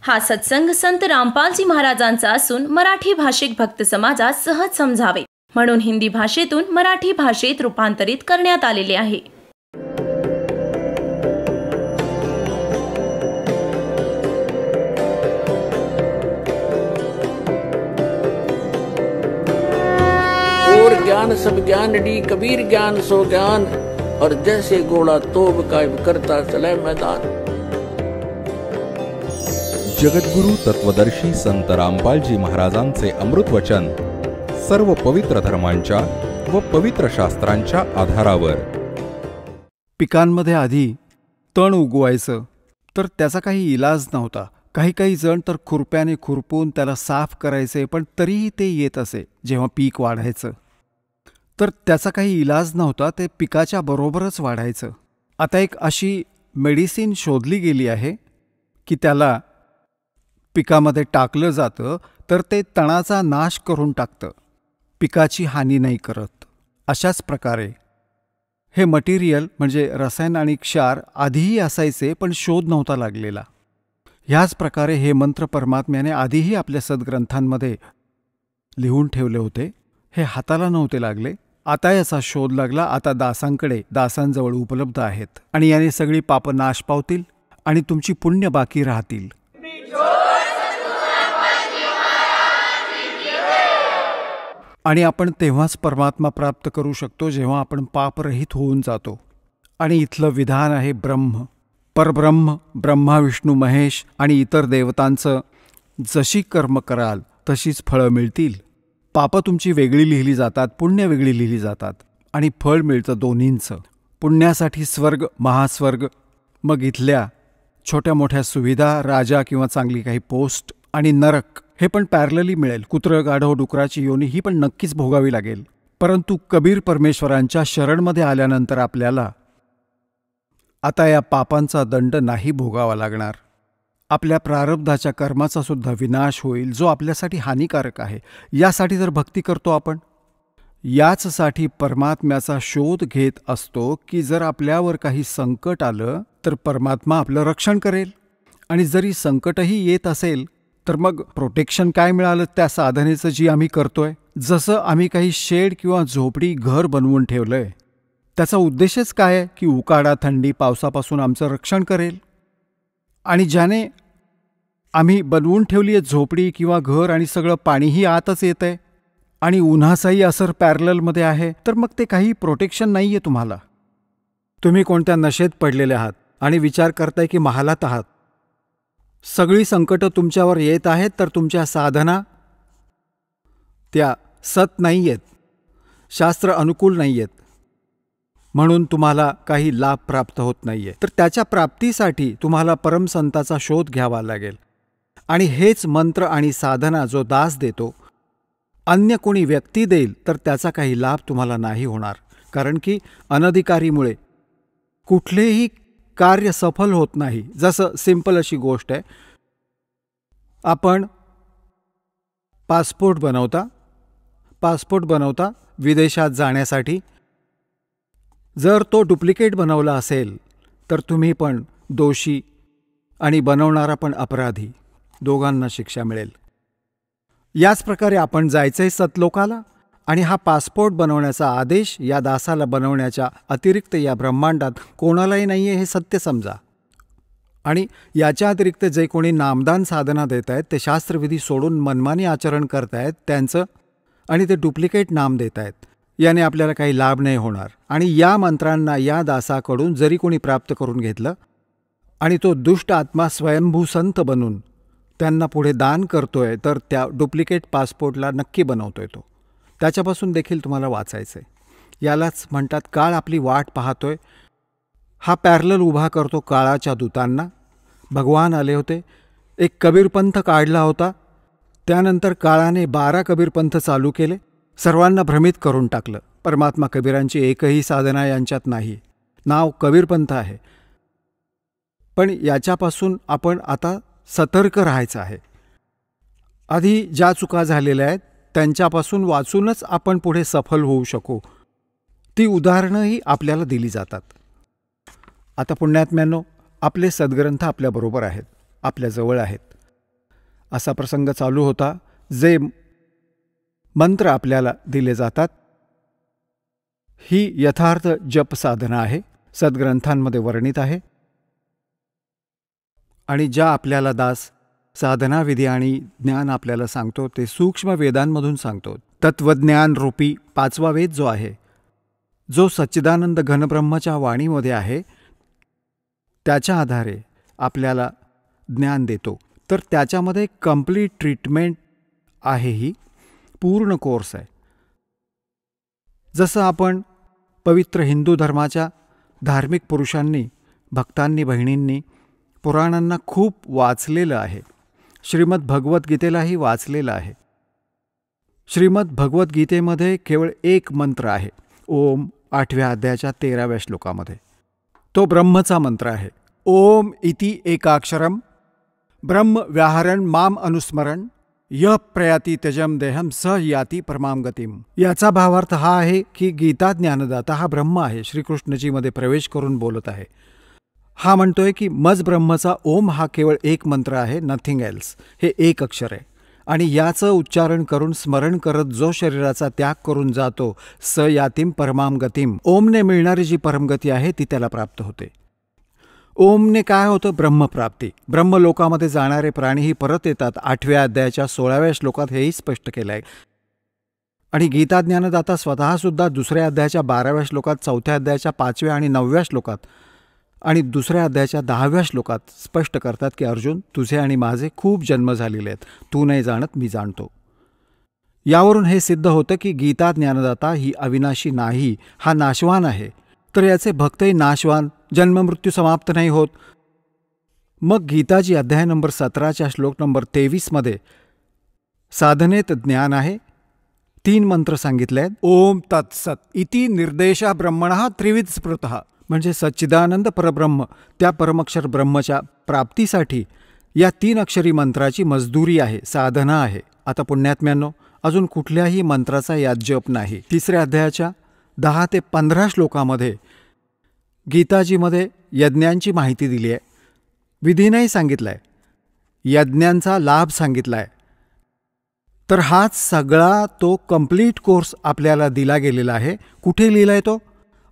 हा सत्संग संत रामपालजी महाराजांचा असून मराठी भाषिक भक्त समाजास सहज समजावे म्हणून हिंदी भाषेतून मराठी भाषेत रूपांतरित करण्यात आलेले आहे. और ज्ञान सब ज्ञान डी कबीर ज्ञान सो ज्ञान और जैसे घोड़ा तोब कायम करता चले मैदान. जगद्गुरु तत्वदर्शी संत रामपालजी महाराजांचे अमृत वचन सर्व पवित्र धर्मांच्या व पवित्र शास्त्रांच्या आधारावर. पिकांमध्ये आधी तण उगवायचं तर त्याचा काही इलाज नव्हता. काही जण तर खुरप्याने खुरपून त्याला साफ करायचे, पण तरीही ते येत असे. जेव्हा पीक वाढायचं तर त्याचा काही इलाज नव्हता, ते पिकाच्या बरोबरच वाढायचं. आता एक अशी मेडिसिन शोधली गेली आहे की त्याला पिकामध्ये टाकलं जातं तर ते तणाचा नाश करून टाकतं, पिकाची हानी नाही करत. अशाच प्रकारे हे मटेरियल म्हणजे रसायन आणि क्षार आधीही असायचे, पण शोध नव्हता लागलेला. ह्याच प्रकारे हे मंत्र परमात्म्याने आधीही आपल्या सद्ग्रंथांमध्ये लिहून ठेवले होते. हे हाताला नव्हते लागले. आता याचा शोध लागला. आता दासांजवळ उपलब्ध आहेत आणि याने सगळी पापं नाश पावतील आणि तुमची पुण्य बाकी राहतील. आणि आपण तेव्हाच परमात्मा प्राप्त करू शकतो जेव्हा आपण पापरहित होऊन जातो. आणि इथलं विधान आहे ब्रह्म, परब्रह्म, ब्रह्मा विष्णू महेश आणि इतर देवतांचं जशी कर्म कराल तशीच फळं मिळतील. पापं तुमची वेगळी लिहिली जातात, पुण्य वेगळी लिहिली जातात आणि फळ मिळतं दोन्हींचं. पुण्यासाठी स्वर्ग, महास्वर्ग, मग इथल्या छोट्या मोठ्या सुविधा, राजा किंवा चांगली काही पोस्ट, आणि नरक हे पण पॅरलली मिळेल. कुत्रं, गाढव, डुकराची योनी ही पण नक्कीच भोगावी लागेल. परंतु कबीर परमेश्वरांच्या शरणमध्ये आल्यानंतर आपल्याला आता या पापांचा दंड नाही भोगावा लागणार. आपल्या प्रारब्धाच्या कर्माचा सुद्धा विनाश होईल, जो आपल्यासाठी हानिकारक आहे. यासाठी जर भक्ती करतो आपण, याचसाठी परमात्म्याचा शोध घेत असतो की जर आपल्यावर काही संकट आलं तर परमात्मा आपलं रक्षण करेल. आणि जरी संकटही येत असेल तर मग प्रोटेक्शन काय मिळालं त्या साधनेचं जी आम्ही करतोय. जसं आम्ही काही शेड किंवा झोपडी, घर बनवून ठेवलंय, त्याचा उद्देशच काय आहे की उकाडा, थंडी, पावसापासून आमचं रक्षण करेल. आणि ज्याने आम्ही बनवून ठेवली आहे झोपडी किंवा घर आणि सगळं पाणीही आतच येत आहे आणि उन्हाचाही असर पॅरललमध्ये आहे, तर मग ते काही प्रोटेक्शन नाही आहे तुम्हाला. तुम्ही कोणत्या नशेत पडलेले आहात आणि विचार करताय की महालात आहात. सगळी संकटं तुमच्यावर येत आहेत तर तुमच्या साधना त्या सत नाही आहेत, शास्त्र अनुकूल नाही आहेत, म्हणून तुम्हाला काही लाभ प्राप्त होत नाही आहे. तर त्याच्या प्राप्तीसाठी तुम्हाला परमसंताचा शोध घ्यावा लागेल. आणि हेच मंत्र आणि साधना जो दास देतो, अन्य कोणी व्यक्ती देईल तर त्याचा काही लाभ तुम्हाला नाही होणार. कारण की अनधिकारीमुळे कुठलेही कार्य सफल होत नाही. जसं सिंपल अशी गोष्ट आहे, आपण पासपोर्ट बनवता विदेशात जाण्यासाठी. जर तो डुप्लिकेट बनवला असेल तर तुम्ही पण दोषी आणि बनवणारा पण अपराधी, दोघांना शिक्षा मिळेल. याच प्रकारे आपण जायचंय सतलोकाला आणि हा पासपोर्ट बनवण्याचा आदेश या दासाला बनवण्याच्या अतिरिक्त या ब्रह्मांडात कोणालाही नाही आहे, हे सत्य समजा. आणि याच्या अतिरिक्त जे कोणी नामदान साधना देत आहेत ते शास्त्रविधी सोडून मनमानी आचरण करतायत त्यांचं, आणि ते डुप्लिकेट नाम देत आहेत. याने आपल्याला काही लाभ नाही होणार. आणि या मंत्रांना या दासाकडून जरी कोणी प्राप्त करून घेतलं आणि तो दुष्ट आत्मा स्वयंभू संत बनून त्यांना पुढे दान करतोय, तर त्या डुप्लिकेट पासपोर्टला नक्की बनवतोय तो. त्याच्यापासून देखील तुम्हाला वाचायचंय. यालाच म्हणतात काळ आपली वाट पाहतोय. हा पॅरलल उभा करतो काळाच्या दूतांना. भगवान आले होते, एक कबीरपंथ काढला होता, त्यानंतर काळाने 12 कबीरपंथ चालू केले, सर्वांना भ्रमित करून टाकलं. परमात्मा कबीरांची एकही साधना यांच्यात नाही, नाव कबीरपंथ आहे. पण याच्यापासून आपण आता सतर्क राहायचं आहे. आधी ज्या चुका झालेल्या आहेत त्यांच्यापासून वाचूनच आपण पुढे सफल होऊ शकू. ती उदाहरणंही आपल्याला दिली जातात. आता पुण्यात्म्यांनो, आपले सद्ग्रंथ आपल्याबरोबर आहेत, आपल्याजवळ आहेत. असा प्रसंग चालू होता. जे मंत्र आपल्याला दिले जातात ही यथार्थ जप साधना आहे, सद्ग्रंथांमध्ये वर्णित आहे. आणि ज्या आपल्याला दास साधनाविधी आणि ज्ञान आपल्याला सांगतो ते सूक्ष्म वेदांमधून सांगतो. तत्वज्ञान रूपी 5वा वेद जो आहे, जो सच्चिदानंद घनब्रह्मच्या वाणीमध्ये आहे, त्याच्या आधारे आपल्याला ज्ञान देतो. तर त्याच्यामध्ये कंप्लीट ट्रीटमेंट आहे, ही पूर्ण कोर्स आहे. जसं आपण पवित्र हिंदू धर्माच्या धार्मिक पुरुषांनी, भक्तांनी, बहिणींनी पुराणांना खूप वाचलेलं आहे. श्रीमद भगवद्गीतेलाही वाचलेलं आहे. श्रीमद भगवद्गीतेमध्ये केवळ एक मंत्र आहे, ओम, 8व्या अध्यायाच्या 13व्या श्लोकामध्ये. तो ब्रह्मचा मंत्र आहे. ओम इति एकाक्षरम ब्रह्म व्याहरण माम अनुस्मरण य प्रयाती त्यजम देहम स याती परमाम गतिम. याचा भावार्थ हा आहे की गीता ज्ञानदाता हा ब्रह्म आहे, श्रीकृष्णजीमध्ये प्रवेश करून बोलत आहे. हा म्हणतोय की मज ब्रह्मचा ओम हा केवळ एक मंत्र आहे, नथिंग एल्स. हे एक अक्षर आहे आणि याचं उच्चारण करून स्मरण करत जो शरीराचा त्याग करून जातो, स यातीम परमाम गतिम, ओमने मिळणारी जी परमगती आहे ती त्याला प्राप्त होते. ओमने काय होतं? ब्रह्मप्राप्ती. ब्रह्मलोकामध्ये जाणारे प्राणीही परत येतात. 8व्या अध्यायाच्या 16व्या श्लोकात हेही स्पष्ट केलं आहे. आणि गीता ज्ञानदाता स्वतःसुद्धा 2ऱ्या अध्यायाच्या 12व्या श्लोकात, 4थ्या अध्यायाच्या 5व्या आणि 9व्या श्लोकात आणि 2ऱ्या अध्यायाच्या 10व्या श्लोकात स्पष्ट करतात की अर्जुन, तुझे आणि माझे खूप जन्म झालेले आहेत, तू नाही जाणत, मी जाणतो. यावरून हे सिद्ध होतं की गीता ज्ञानदाता ही अविनाशी नाही, हा नाशवान आहे. तर याचे भक्तही नाशवान, जन्ममृत्यू समाप्त नाही होत. मग गीताजी अध्याय नंबर 17च्या श्लोक नंबर 23मध्ये साधनेत ज्ञान आहे. 3 मंत्र सांगितले आहेत. ओम तत्सत इति निर्देशा ब्रह्मणः त्रिविध स्मृतः, म्हणजे सच्चिदानंद परब्रह्म, त्या परमक्षर ब्रह्मच्या प्राप्तीसाठी या 3 अक्षरी मंत्राची मजदुरी आहे, साधना आहे. आता पुण्यात्म्यांनो, अजून कुठल्याही मंत्राचा यात जप नाही. 3ऱ्या अध्यायाच्या 10 ते 15 श्लोकामध्ये गीताजीमध्ये यज्ञांची माहिती दिली आहे, विधीनंही सांगितलाय, यज्ञांचा लाभ सांगितलाय. तर हाच सगळा तो कंप्लीट कोर्स आपल्याला दिला गेलेला आहे. कुठे लिहिलाय तो?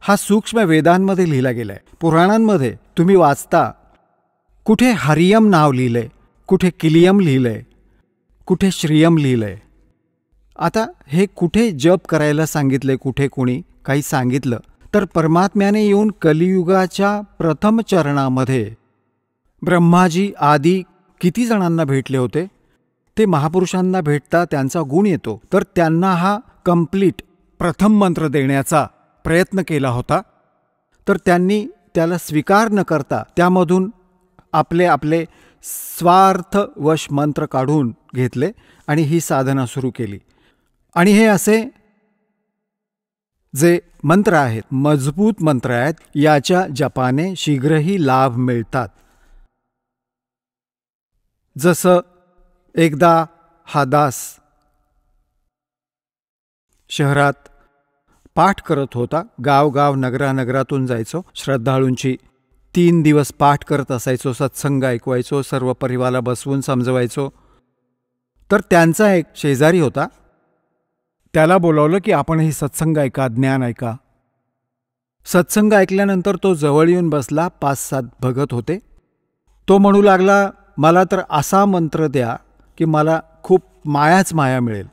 हा सूक्ष्म वेदांमध्ये लिहिला गेलाय. पुराणांमध्ये तुम्ही वाचता, कुठे हरियम नाव लिहिलंय, कुठे किलियम लिहिलंय, कुठे श्रियम लिहिलंय. आता हे कुठे जप करायला सांगितले, कुठे कोणी काही सांगितलं, तर परमात्म्याने येऊन कलियुगाच्या प्रथम चरणामध्ये ब्रह्माजी आदी किती जणांना भेटले होते, ते महापुरुषांना भेटता त्यांचा गुण येतो. तर त्यांना हा कंप्लीट प्रथम मंत्र देण्याचा प्रयत्न केला होता. तर त्यांनी त्याला स्वीकार न करता त्यामधून आपले आपले स्वार्थवश मंत्र काढून घेतले आणि ही साधना सुरू केली. आणि हे असे जे मंत्र आहेत, मजबूत मंत्र आहेत, याच्या जपाने शीघ्रही लाभ मिळतात. जसं एकदा हा दास शहरात पाठ करत होता, गावगाव नगरानगरातून जायचो, श्रद्धाळूंची 3 दिवस पाठ करत असायचो, सत्संग ऐकवायचो, सर्व परिवाराला बसवून समजवायचो. तर त्यांचा एक शेजारी होता, त्याला बोलावलं की आपणही सत्संग ऐका, ज्ञान ऐका. सत्संग ऐकल्यानंतर तो जवळ येऊन बसला. 5-7 भगत होते. तो म्हणू लागला, मला तर असा मंत्र द्या की मला खूप मायाच माया मिळेल,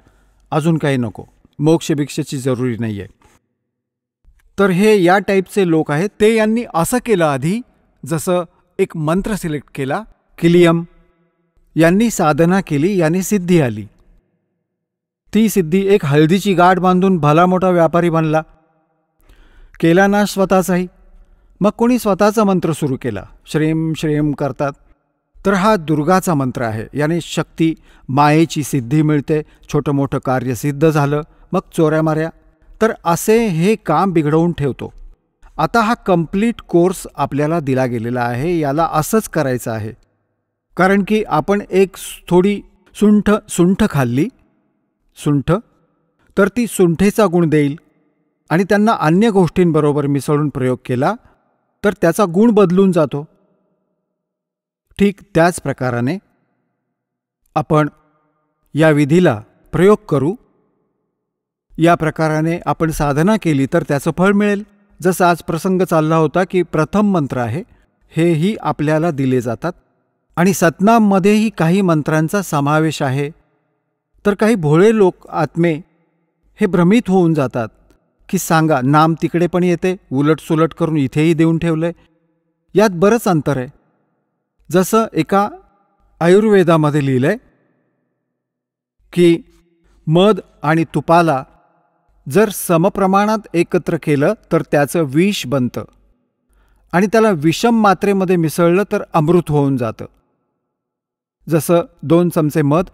अजून काही नको, मोक्षभिक्षेची जरुरी नाही आहे. तर हे या टाईपचे लोक आहेत. ते यांनी असं केलं आधी, जसं एक मंत्र सिलेक्ट केला, किलियम, यांनी साधना केली, यांनी सिद्धी आली. ती सिद्धी एक हळदीची गाठ बांधून भला मोठा व्यापारी बनला, केला नाश स्वतःचाही. मग कोणी स्वतःचा मंत्र सुरू केला, श्रेम श्रेम करतात. तर हा दुर्गाचा मंत्र आहे, याने शक्ती, मायेची सिद्धी मिळते, छोटं मोठं कार्य सिद्ध झालं, मग चोऱ्या माऱ्या. तर असे हे काम बिघडवून ठेवतो. आता हा कंप्लीट कोर्स आपल्याला दिला गेलेला आहे, याला असंच करायचं आहे. कारण की आपण एक थोडी सुंठ खाल्ली, सुंठ, तर ती सुंठेचा गुण देईल. आणि त्यांना अन्य गोष्टींबरोबर मिसळून प्रयोग केला तर त्याचा गुण बदलून जातो. ठीक त्याच प्रकाराने आपण या विधीला प्रयोग करू, या प्रकाराने आपण साधना केली तर त्याचं फळ मिळेल. जसं आज प्रसंग चालला होता की प्रथम मंत्र आहे, हेही आपल्याला दिले जातात. आणि सतनाममध्येही काही मंत्रांचा समावेश आहे. तर काही भोळे लोक आत्मे हे भ्रमित होऊन जातात की सांगा, नाम तिकडे पण येते, उलटसुलट करून इथेही देऊन ठेवलंय. यात बरंच अंतर आहे. जसं एका आयुर्वेदामध्ये लिहिलंय की मध आणि तुपाला जर समप्रमाणात एकत्र केलं तर त्याचं विष बनतं आणि त्याला विषम मात्रेमध्ये मिसळलं तर अमृत होऊन जातं. जसं 2 चमचे मध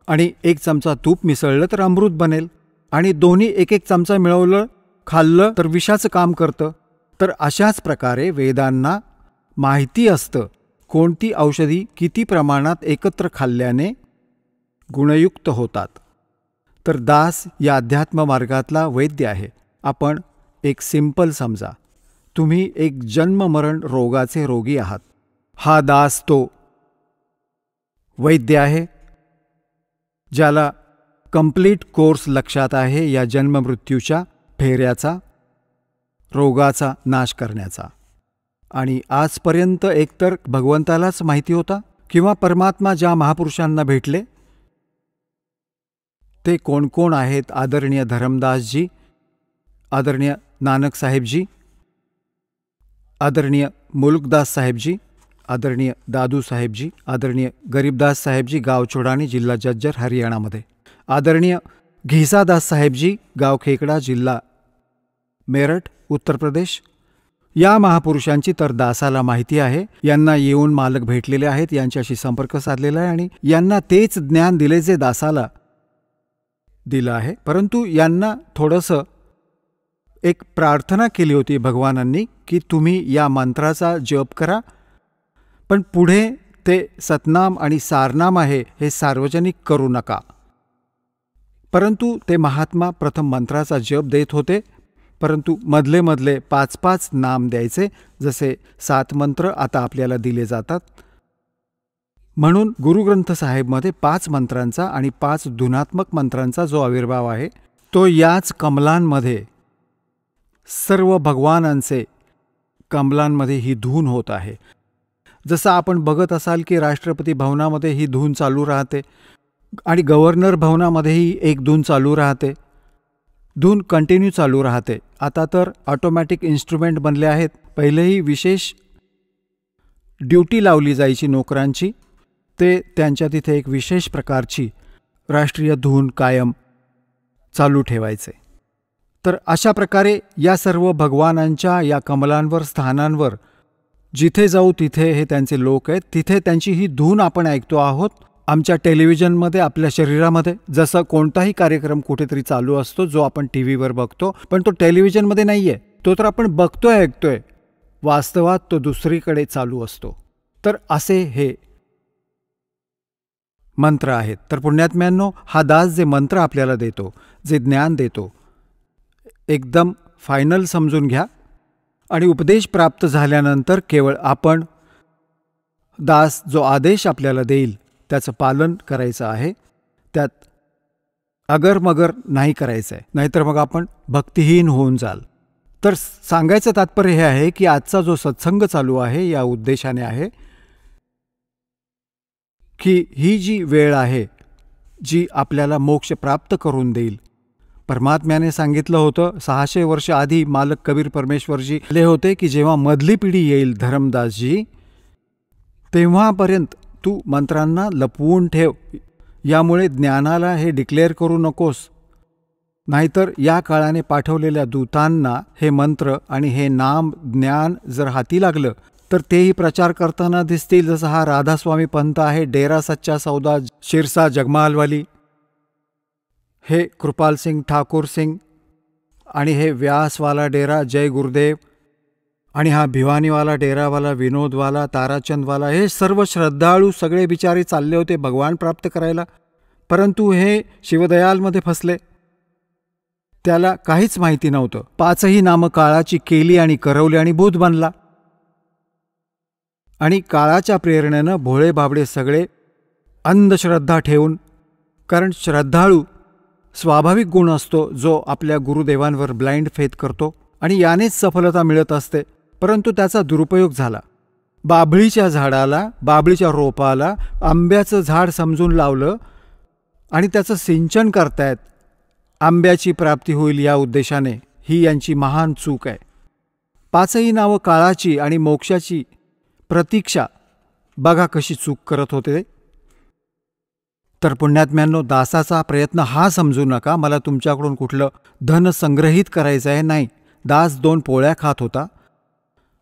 आणि 1 चमचा तूप मिसळलं तर अमृत बनेल, आणि दोन्ही 1-1 चमचा मिळवलं खाल्लं तर विषाचं काम करतं. तर अशाच प्रकारे वेदांना माहिती असतं कोणती औषधी किती प्रमाणात एकत्र खाल्ल्याने गुणयुक्त होतात. तर दास या अध्यात्म मार्गातला वैद्य आहे. आपण एक सिंपल समजा, तुम्ही एक जन्ममरण रोगाचे रोगी आहात. हा दास तो वैद्य आहे ज्याला कंप्लीट कोर्स लक्षात आहे या जन्ममृत्यूच्या फेऱ्याचा, रोगाचा नाश करण्याचा. आणि आजपर्यंत एकतर भगवंतालाच माहिती होता किंवा परमात्मा ज्या महापुरुषांना भेटले ते कोण कोण आहेत. आदरणीय धरमदासजी, आदरणीय नानक साहेबजी, आदरणीय मुलकदास साहेबजी, आदरणीय दादू साहेबजी, आदरणीय गरीबदास साहेबजी, गाव चोडानी, जिल्हा जज्जर, हरियाणामध्ये, आदरणीय घिसादास साहेबजी, गाव खेकडा, जिल्हा मेरठ, उत्तर प्रदेश. या महापुरुषांची तर दासाला माहिती आहे. यांना येऊन मालक भेटलेले आहेत, यांच्याशी संपर्क साधलेला आहे आणि यांना तेच ज्ञान दिले जे दासाला दिलं आहे. परंतु यांना थोडंसं एक प्रार्थना केली होती भगवानांनी की तुम्ही या मंत्राचा जप करा, पण पुढे ते सतनाम आणि सारनाम आहे हे सार्वजनिक करू नका. परंतु ते महात्मा प्रथम मंत्राचा जप देत होते, परंतु मधले मधले 5-5 नाम द्यायचे. जसे 7 मंत्र आता आपल्याला दिले जातात. म्हणून गुरुग्रंथ साहेबमध्ये 5 मंत्रांचा आणि 5 धुनात्मक मंत्रांचा जो आविर्भाव आहे तो याच कमलांमध्ये, सर्व भगवानांचे कमलांमध्ये ही धून होत आहे. जसं आपण बघत असाल की राष्ट्रपती भवनामध्ये ही धून चालू राहते आणि गव्हर्नर भवनामध्येही एक धून चालू राहते. धून कंटिन्यू चालू राहते. आता तर ऑटोमॅटिक इन्स्ट्रुमेंट बनले आहेत. पहिलेही विशेष ड्युटी लावली जायची नोकरांची, ते त्यांच्या तिथे एक विशेष प्रकारची राष्ट्रीय धून कायम चालू ठेवायचे. तर अशा प्रकारे या सर्व भगवानांच्या या कमलांवर, स्थानांवर जिथे जाऊ तिथे हे त्यांचे लोक आहेत, तिथे त्यांची ही धून आपण ऐकतो आहोत. आमच्या टेलिव्हिजनमध्ये, आपल्या शरीरामध्ये जसं कोणताही कार्यक्रम कुठेतरी चालू असतो जो आपण टी व्हीवर बघतो, पण तो टेलिव्हिजनमध्ये नाही आहे, तो तर आपण बघतोय, ऐकतोय. वास्तवात तो दुसरीकडे चालू असतो. तर असे हे मंत्र आहेत. तर पुण्यात्म्यांनो, हा दास जे मंत्र आपल्याला देतो, जे ज्ञान देतो, एकदम फायनल समजून घ्या. आणि उपदेश प्राप्त झाल्यानंतर केवळ आपण दास जो आदेश आपल्याला देईल त्याचं पालन करायचं आहे. त्यात अगरमगर नाही करायचं आहे, नाहीतर मग आपण भक्तिहीन होऊन जाल. तर सांगायचं तात्पर्य हे आहे की आजचा जो सत्संग चालू आहे या उद्देशाने आहे की ही जी वेळ आहे जी आपल्याला मोक्ष प्राप्त करून देईल. परमात्म्याने सांगितलं होतं 600 वर्ष आधी मालक कबीर परमेश्वरजी आले होते की जेव्हा मधली पिढी येईल धरमदासजी, तेव्हापर्यंत तू मंत्रांना लपवून ठेव. यामुळे ज्ञानाला हे डिक्लेअर करू नकोस, नाहीतर या काळाने पाठवलेल्या दूतांना हे मंत्र आणि हे नाम ज्ञान जर हाती लागलं तर तेही प्रचार करताना दिसतील. जसं हा राधास्वामी पंथ आहे, डेरा सच्चा सौदा, शिरसा जगमालवाली, हे कृपाल सिंग ठाकूर सिंग, आणि हे व्यासवाला डेरा जय गुरुदेव, आणि हा भिवानीवाला डेरावाला, विनोदवाला, ताराचंदवाला, हे सर्व श्रद्धाळू सगळे बिचारे चालले होते भगवान प्राप्त करायला. परंतु हे शिवदयालमध्ये फसले. त्याला काहीच माहिती नव्हतं. 5ही नामं काळाची केली आणि करवली आणि भूत बनला. आणि काळाच्या प्रेरणेनं भोळे बाबडे सगळे अंधश्रद्धा ठेवून, कारण श्रद्धाळू स्वाभाविक गुण असतो जो आपल्या गुरुदेवांवर ब्लाइंड फेथ करतो आणि यानेच सफलता मिळत असते. परंतु त्याचा दुरुपयोग झाला. बाभळीच्या झाडाला, बाभळीच्या रोपाला आंब्याचं झाड समजून लावलं आणि त्याचं सिंचन करतायत. आंब्याची प्राप्ती होईल या उद्देशाने. ही यांची महान चूक आहे. 5ही नावं काळाची आणि मोक्षाची प्रतीक्षा बघा कशी चूक करत होते. तर पुण्यात्म्यांनो, दासाचा प्रयत्न हा समजू नका मला तुमच्याकडून कुठलं धन संग्रहित करायचं आहे. नाही. दास 2 पोळ्या खात होता.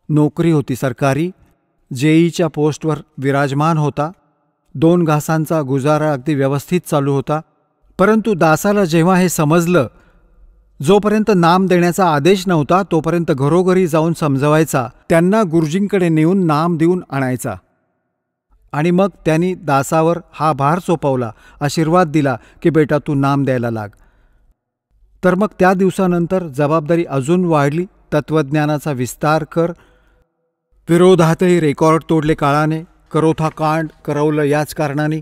नोकरी होती सरकारी. जेईच्या पोस्टवर विराजमान होता. 2 घासांचा गुजारा अगदी व्यवस्थित चालू होता. परंतु दासाला जेव्हा हे समजलं, जोपर्यंत नाम देण्याचा आदेश नव्हता तोपर्यंत घरोघरी जाऊन समजवायचा, त्यांना गुरुजींकडे नेऊन नाम देऊन आणायचा. आणि मग त्यांनी दासावर हा भार सोपवला, आशीर्वाद दिला की बेटा तू नाम द्यायला लाग. तर मग त्या दिवसानंतर जबाबदारी अजून वाढली. तत्त्वज्ञानाचा विस्तार कर. विरोधातही रेकॉर्ड तोडले काळाने. करोथा कांड करवलं याच कारणाने.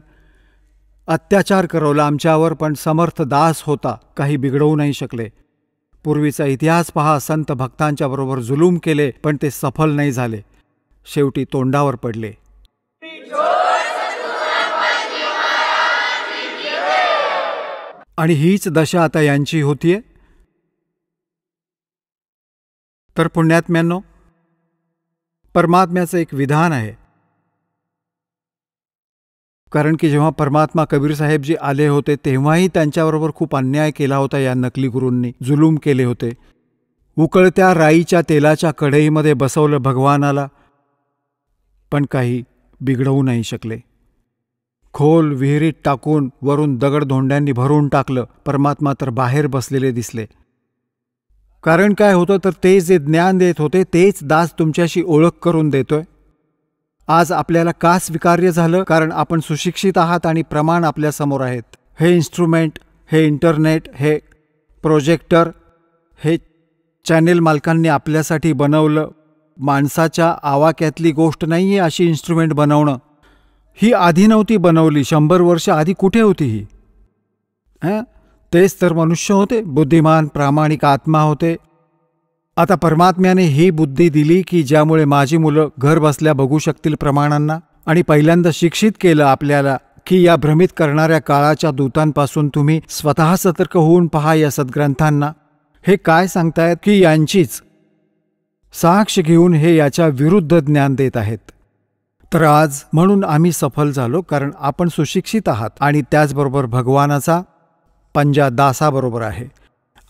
अत्याचार करवला आमच्यावर, पण समर्थ दास होता, काही बिघडवू नाही शकले. पूर्वीचा इतिहास पहा. संत भक्तांच्या बरोबर जुलूम केले पण ते सफल नाही झाले. शेवटी तोंडावर पडले. आणि हीच दशा आता यांची होतीये. तर पुण्यात्म्यांनो, परमात्म्याचं एक विधान आहे. कारण की जेव्हा परमात्मा कबीर साहेबजी आले होते तेव्हाही त्यांच्याबरोबर खूप अन्याय केला होता या नकली गुरूंनी. जुलूम केले होते. उकळत्या राईच्या तेलाच्या कढईमध्ये बसवलं भगवानाला, पण काही बिघडवू नाही शकले. खोल विहिरीत टाकून वरून दगडधोंड्यांनी भरून टाकलं. परमात्मा तर बाहेर बसलेले दिसले. कारण काय होतं तर ते जे ज्ञान देत होते तेच दास तुमच्याशी ओळख करून देतोय. आज आपल्याला का स्वीकार्य झालं? कारण आपण सुशिक्षित आहात आणि प्रमाण आपल्यासमोर आहेत. हे इन्स्ट्रुमेंट, हे इंटरनेट, हे प्रोजेक्टर, हे चॅनेल मालकांनी आपल्यासाठी बनवलं. माणसाच्या आवाक्यातली गोष्ट नाही आहे अशी इन्स्ट्रुमेंट बनवणं. ही आधी नव्हती बनवली. 100 वर्ष आधी कुठे होती ही? तेच तर मनुष्य होते, बुद्धिमान प्रामाणिक आत्मा होते. आता परमात्म्याने ही बुद्धी दिली की ज्यामुळे माझी मुलं घर बसल्या बघू शकतील प्रमाणांना. आणि पहिल्यांदा शिक्षित केलं आपल्याला की या भ्रमित करणाऱ्या काळाच्या दूतांपासून तुम्ही स्वतः सतर्क होऊन पहा या सद्ग्रंथांना. हे काय सांगतायत की यांचीच साक्ष घेऊन हे याच्या विरुद्ध ज्ञान देत आहेत. तर आज म्हणून आम्ही सफल झालो, कारण आपण सुशिक्षित आहात आणि त्याचबरोबर भगवानाचा पंजा दासाबरोबर आहे.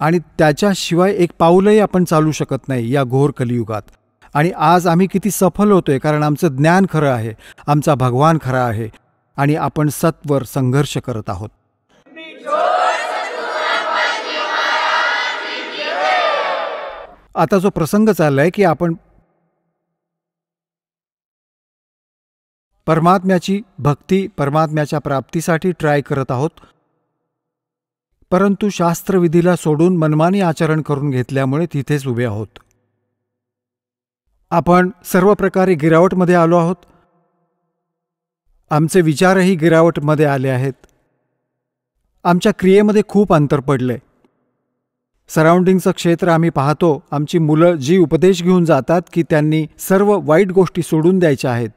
आणि त्याच्याशिवाय एक पाऊलही आपण चालू शकत नाही या घोर कलियुगात. आणि आज आम्ही किती सफल होतोय, कारण आमचं ज्ञान खरं आहे, आमचा भगवान खरा आहे आणि आपण सत्वर संघर्ष करत आहोत. आता जो प्रसंग चाललाय की आपण परमात्म्याची भक्ती, परमात्म्याच्या प्राप्तीसाठी ट्राय करत आहोत. परंतु शास्त्रविधीला सोडून मनमानी आचरण करून घेतल्यामुळे तिथेच उभे आहोत. आपण सर्व प्रकारे गिरावटमध्ये आलो आहोत. आमचे विचारही गिरावटमध्ये आले आहेत. आमच्या क्रियेमध्ये खूप अंतर पडले. सराउंडिंगचं क्षेत्र आम्ही पाहतो. आमची मुलं जी उपदेश घेऊन जातात की त्यांनी सर्व वाईट गोष्टी सोडून द्यायच्या आहेत,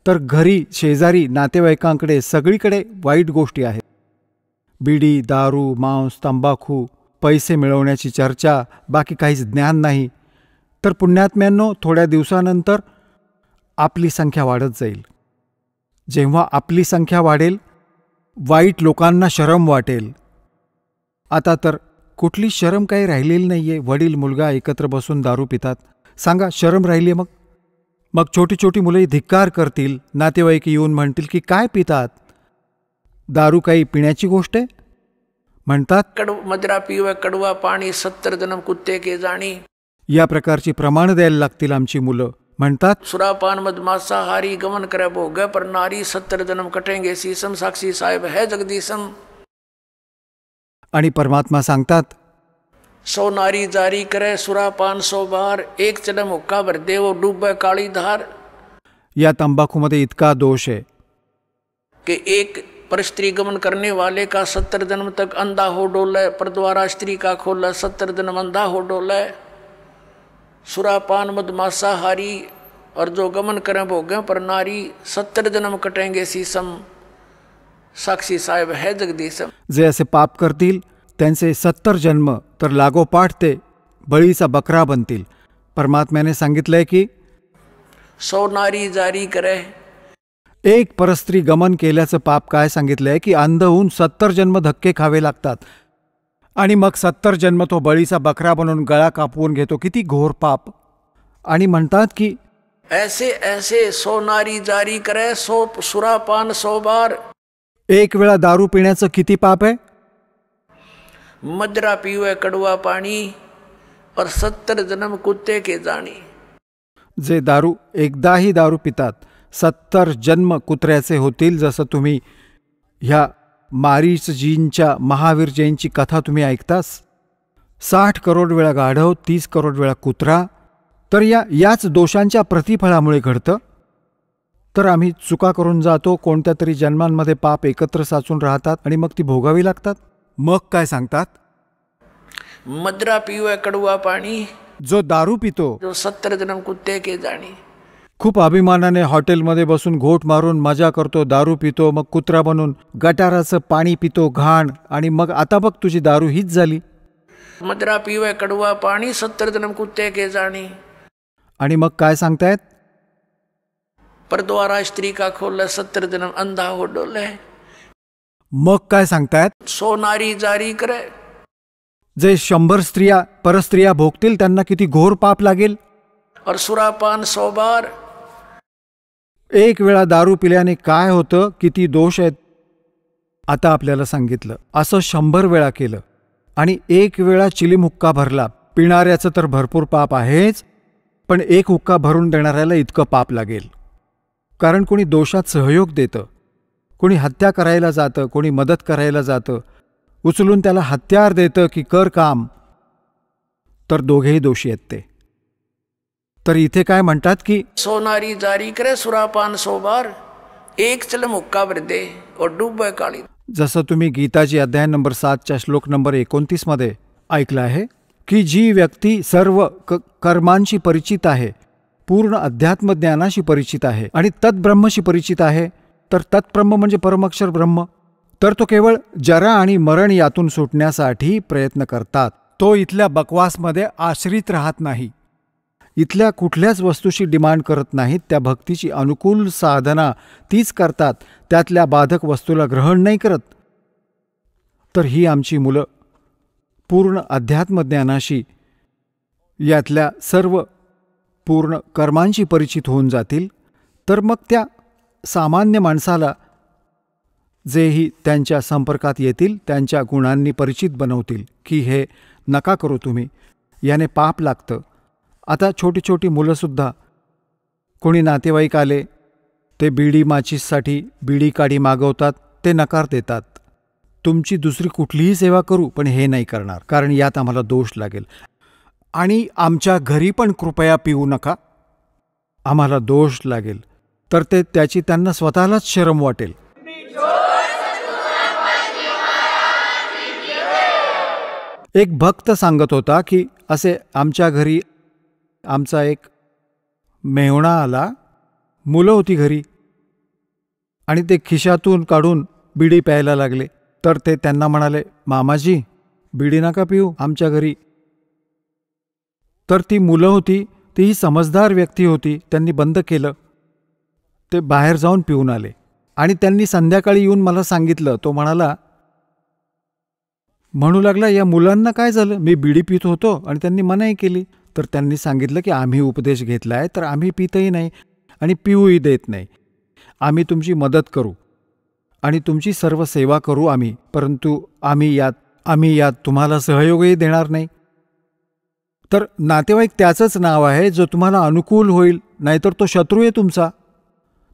तर घरी, शेजारी, नातेवाईकांकडे सगळीकडे वाईट गोष्टी आहेत. बिडी, दारू, मांस, तंबाखू, पैसे मिळवण्याची चर्चा, बाकी काहीच ज्ञान नाही. तर पुण्यात्म्यांनो, थोड्या दिवसानंतर आपली संख्या वाढत जाईल. जेव्हा आपली संख्या वाढेल, वाईट लोकांना शरम वाटेल. आता तर कुठली शरम काही राहिलेली नाहीये. वडील मुलगा एकत्र बसून दारू पितात. सांगा, शरम राहिली आहे? मग छोटी छोटी मुलंही धिक्कार करतील. नातेवाईक येऊन म्हणतील की काय पितात? दारू काही पिण्याची गोष्ट आहे? म्हणतात मदरा पिवे कडवा पाणी 70 जन्म कुत्ते के जाणी. या प्रकारची प्रमाण द्यायला लागतील आमची मुलं. म्हणतात सुरापान मद मांसाहारी गमन करे भोग पर नारी 70 जन्म कटेंगे सीसम साक्षी साहेब है जगदीशम. आणि परमात्मा सांगतात 100 नारी जारी करे सुरापान 100 बार. 1 चलम हुक्का भर देव डूबे काळी धार. या तंबाखूमध्ये इतका दोष आहे कि एक पर स्त्री गमन करने वाले का 70 जन्म तक अंधा हो डोले, पर द्वारा स्त्री का खोला 70 जन्म अंधा हो डोले। सुरापान मदमासाहारी और जो गमन करें भोगें पर नारी, 70 जन्म कटेंगे सीसम, साक्षी साहेब है जगदीशम। जे असे पाप करतील त्यांचे 70 जन्म तर लागोपाठ ते बळीचा बकरा बनतील। परमात्म्याने सांगितलंय की 100 नारी जारी करे। एक परस्त्री गमन केल्याचं पाप काय सांगितलंय की अंध होऊन 70 जन्म धक्के खावे लागतात आणि मग 70 जन्म तो बळीचा बकरा बनून गळा कापवून घेतो। किती घोर पाप। आणि म्हणतात की ऐसे ऐसे 100 नारी जारी करे, 100 सुरापान 100 बार। एक वेळा दारू पिण्याचं किती पाप आहे? मदरा पीवे कड़वा पानी और 70 जन्म कुत्ते के जानी। जे दारू एकदाही दारू पितात 70 जन्म कुत्र्याचे होतील। जसं तुम्ही ह्या मारीचजींच्या महावीर जैनची कथा तुम्ही ऐकतास, 60 करोड वेळा गाढव, 30 करोड वेळा कुत्रा। तर याच दोषांच्या प्रतिफळामुळे घडतं। तर आम्ही चुका करून जातो, कोणत्या तरी जन्मांमध्ये पाप एकत्र साचून राहतात आणि मग ती भोगावी लागतात। मग काय सांगतात? मदरा पीवे कड़वा पानी, जो दारू पितो, जो 70 जन्म कुत्ते के जानी। खूप अभिमानाने हॉटेलमध्ये बसून घोट मारून मजा करतो, दारू पितो, मग कुत्रा बनून गटाराचं पाणी पितो, घाण, आणि मग आता बघ तुझी दारू हीच झाली। मदरा पीवे कड़वा पानी, 70 जन्म कुत्ते के जानी। आणि मग काय सांगतायत? पर द्वारा स्त्री का खोला 70 जन्म अंधा हो डोले। मग काय सांगतायत? 100 नारी जारी करे। जे 100 स्त्रिया परस्त्रिया भोगतील त्यांना किती घोर पाप लागेल। और सुरापान 100 बार। एक वेळा दारू पिल्याने काय होतं, किती दोष आहेत आता आपल्याला सांगितलं। असं 100 वेळा केलं आणि एक वेळा चिलीम हुक्का भरला, पिणाऱ्याचं तर भरपूर पाप आहेच, पण एक हुक्का भरून देणाऱ्याला इतकं पाप लागेल। कारण कोणी दोषात सहयोग देतं, कोणी हत्या करायला जातं, कोणी मदत करायला जातं, उचलून त्याला हत्यार देतं की कर काम, तर दोघेही दोषी आहेत ते। तर इथे काय म्हणतात की 100 नारी जारी करे, सुरापान 100 बार, एक चिलम हुक्का भर दे और डूबे काळी। जसं तुम्ही गीताजी अध्याय नंबर 7 श्लोक नंबर 29 मध्ये ऐकलं आहे की जी व्यक्ती सर्व कर्मांशी परिचित आहे, पूर्ण अध्यात्म ज्ञानाशी परिचित आहे आणि तत्ब्रह्मशी परिचित आहे, तर तत्ब्रह्म म्हणजे परमक्षर ब्रह्म, तर तो केवळ जरा आणि मरण यातून सुटण्यासाठी प्रयत्न करतात। तो इथल्या बकवासमध्ये आश्रित राहत नाही, इथल्या कुठल्याच वस्तूची डिमांड करत नाहीत, त्या भक्तीची अनुकूल साधना तीच करतात, त्यातल्या बाधक वस्तूला ग्रहण नाही करत। तर ही आमची मुलं पूर्ण अध्यात्मज्ञानाशी, यातल्या सर्व पूर्ण कर्मांशी परिचित होऊन जातील, तर मग त्या सामान्य माणसाला जेही त्यांच्या संपर्कात येतील त्यांच्या गुणांनी परिचित बनवतील की हे नका करू तुम्ही, याने पाप लागतं। आता छोटी छोटी मुलंसुद्धा, कोणी नातेवाईक आले, ते बीडी माचीससाठी बीडी काडी मागवतात, ते नकार देतात, तुमची दुसरी कुठलीही सेवा करू पण हे नाही करणार, कारण यात आम्हाला दोष लागेल, आणि आमच्या घरी पण कृपया पिऊ नका, आम्हाला दोष लागेल। तर त्याची त्यांना स्वतःलाच शरम वाटेल। एक भक्त सांगत होता की असे आमच्या घरी आमचा एक मेहुणा आला, मुलं होती घरी, आणि ते खिशातून काढून बिडी प्यायला लागले। तर ते त्यांना म्हणाले, मामाजी बिडी नका पिऊ आमच्या घरी। तर ती मुलं होती, तीही समजदार व्यक्ती होती, त्यांनी बंद केलं, ते बाहेर जाऊन पिऊन आले आणि त्यांनी संध्याकाळी येऊन मला सांगितलं। तो म्हणू लागला, या मुलांना काय झालं, मी बिडी पित होतो आणि त्यांनी मनाई केली। तर त्यांनी सांगितलं की आम्ही उपदेश घेतलाय, तर आम्ही पितही नाही आणि पिऊही देत नाही, आम्ही तुमची मदत करू आणि तुमची सर्व सेवा करू आम्ही, परंतु आम्ही यात तुम्हाला सहयोगही देणार नाही। तर नातेवाईक त्याचंच नाव आहे जो तुम्हाला अनुकूल होईल, नाहीतर तो शत्रू आहे तुमचा।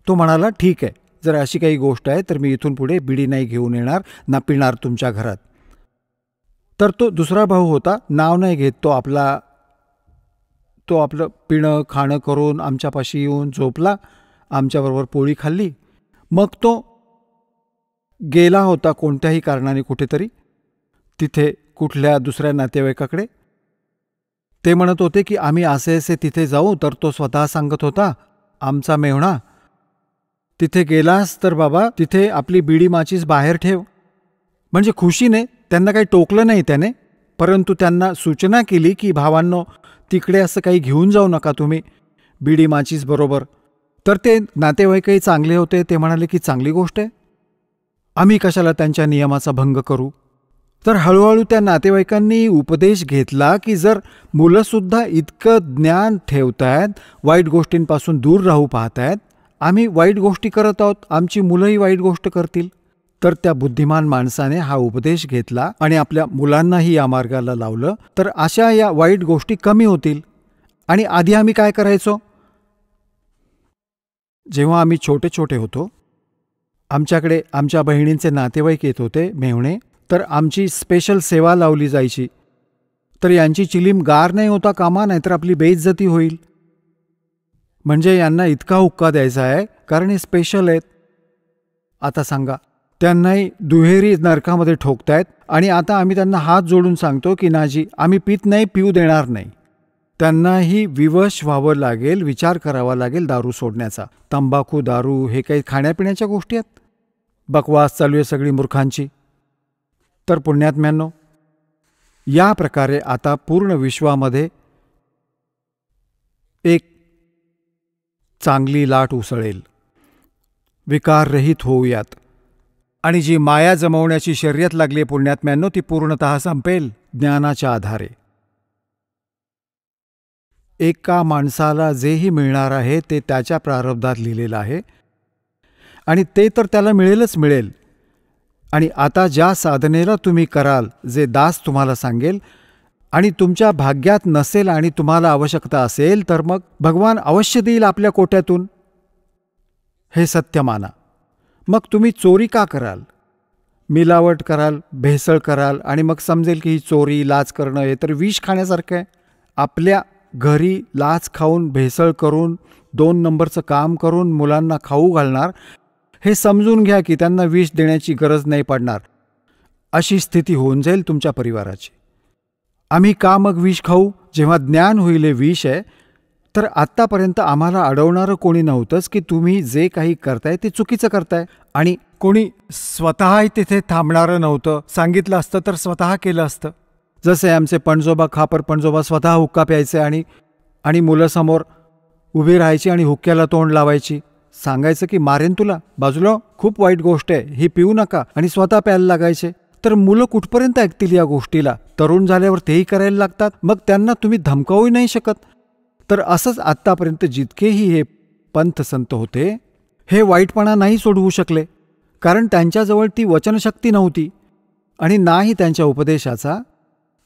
तो म्हणाला, ठीक आहे, जर अशी काही गोष्ट आहे तर मी इथून पुढे बिडी नाही घेऊन येणार ना पिणार तुमच्या घरात। तर तो दुसरा भाऊ होता, नाव नाही घेत, तो आपलं पिणं खाणं करून आमच्यापाशी येऊन झोपला, आमच्याबरोबर पोळी खाल्ली, मग तो गेला होता कोणत्याही कारणाने कुठेतरी तिथे कुठल्या दुसऱ्या नातेवाईकाकडे. ते म्हणत होते की आम्ही असे असे तिथे जाऊ. तर तो स्वतः सांगत होता, आमचा मेहुणा, तिथे गेलास तर बाबा तिथे आपली बीडी माचीस बाहेर ठेव. म्हणजे खुशीने, त्यांना काही टोकलं नाही त्याने, परंतु त्यांना सूचना केली की भावांनो, तिकडे असं काही घेऊन जाऊ नका तुम्ही बीडी माचीस बरोबर. तर ते नातेवाईकही चांगले होते. ते म्हणाले की चांगली गोष्ट आहे, आम्ही कशाला त्यांच्या नियमाचा भंग करू. तर हळूहळू त्या नातेवाईकांनी उपदेश घेतला की जर मुलंसुद्धा इतकं ज्ञान ठेवतायत, वाईट गोष्टींपासून दूर राहू पाहतायत, आम्ही वाईट गोष्टी करत आहोत, आमची मुलंही वाईट गोष्ट करतील. तर त्या बुद्धिमान माणसाने हा उपदेश घेतला आणि आपल्या मुलांनाही या मार्गाला लावलं. तर अशा या वाईट गोष्टी कमी होतील. आणि आधी आम्ही काय करायचो, जेव्हा आम्ही छोटे छोटे होतो, आमच्याकडे आमच्या बहिणींचे नातेवाईक येत होते मेहुणे, तर आमची स्पेशल सेवा लावली जायची. तर यांची चिलीम गार नाही होता कामा, नाहीतर आपली बेइज्जती होईल. म्हणजे यांना इतका हुक्का द्यायचा आहे कारण हे स्पेशल आहेत. आता सांगा, त्यांनाही दुहेरी नरकामध्ये ठोकतायत. आणि आता आम्ही त्यांना हात जोडून सांगतो की नाजी, आम्ही पित नाही, पिऊ देणार नाही. त्यांनाही विवश व्हावं लागेल, विचार करावा लागेल दारू सोडण्याचा. तंबाखू, दारू हे काही खाण्यापिण्याच्या गोष्टी आहेत. बकवास चालू आहे सगळी मूर्खांची. तर पुण्यात्म्यांनो, या प्रकारे आता पूर्ण विश्वामध्ये एक चांगली लाट उसळेल. विकाररहित होऊयात. आणि जी माया जमवण्याची शर्यत लागली पुण्यात्म्यांनो, ती पूर्णतः संपेल ज्ञानाच्या आधारे. एका माणसाला जेही मिळणार आहे ते त्याच्या प्रारब्धात लिहिलेलं आहे आणि ते तर त्याला मिळेलच मिळेल. आणि आता ज्या साधनेला तुम्ही कराल, जे दास तुम्हाला सांगेल, आणि तुमच्या भाग्यात नसेल आणि तुम्हाला आवश्यकता असेल, तर मग भगवान अवश्य देईल आपल्या कोट्यातून. हे सत्य माना. मग तुम्ही चोरी का कराल, मिलावट कराल, भेसळ कराल, आणि मग समजेल की ही चोरी, लाच करणं हे तर विष खाण्यासारखं आहे. आपल्या घरी लाच खाऊन, भेसळ करून, 2 नंबरचं काम करून मुलांना खाऊ घालणार, हे समजून घ्या की त्यांना विष देण्याची गरज नाही पडणार. अशी स्थिती होऊन जाईल तुमच्या परिवाराची. आम्ही का मग विष खाऊ, जेव्हा ज्ञान होईल हे विष आहे. तर आत्तापर्यंत आम्हाला अडवणारं कोणी नव्हतंच की तुम्ही जे काही करताय ते चुकीचं करताय. आणि कोणी स्वतःही तिथे थांबणारं नव्हतं. सांगितलं असतं तर स्वतः केलं असतं. जसे आमचे पणजोबा, खापर पणजोबा स्वतः हुक्का प्यायचे आणि मुलासमोर उभी राहायची आणि हुक्क्याला तोंड लावायची. सांगायचं की मारेन तुला, बाजूला, खूप वाईट गोष्ट आहे, ही पिऊ नका, आणि स्वतः प्यायला लागायचे. तर मुलं कुठपर्यंत ऐकतील या गोष्टीला. तरुण झाल्यावर तेही करायला लागतात. मग त्यांना तुम्ही धमकावूही नाही शकत. तर असंच आत्तापर्यंत जितकेही हे पंथ संत होते, हे वाईटपणा नाही सोडवू शकले, कारण त्यांच्याजवळ ती वचनशक्ती नव्हती आणि नाही त्यांच्या उपदेशाचा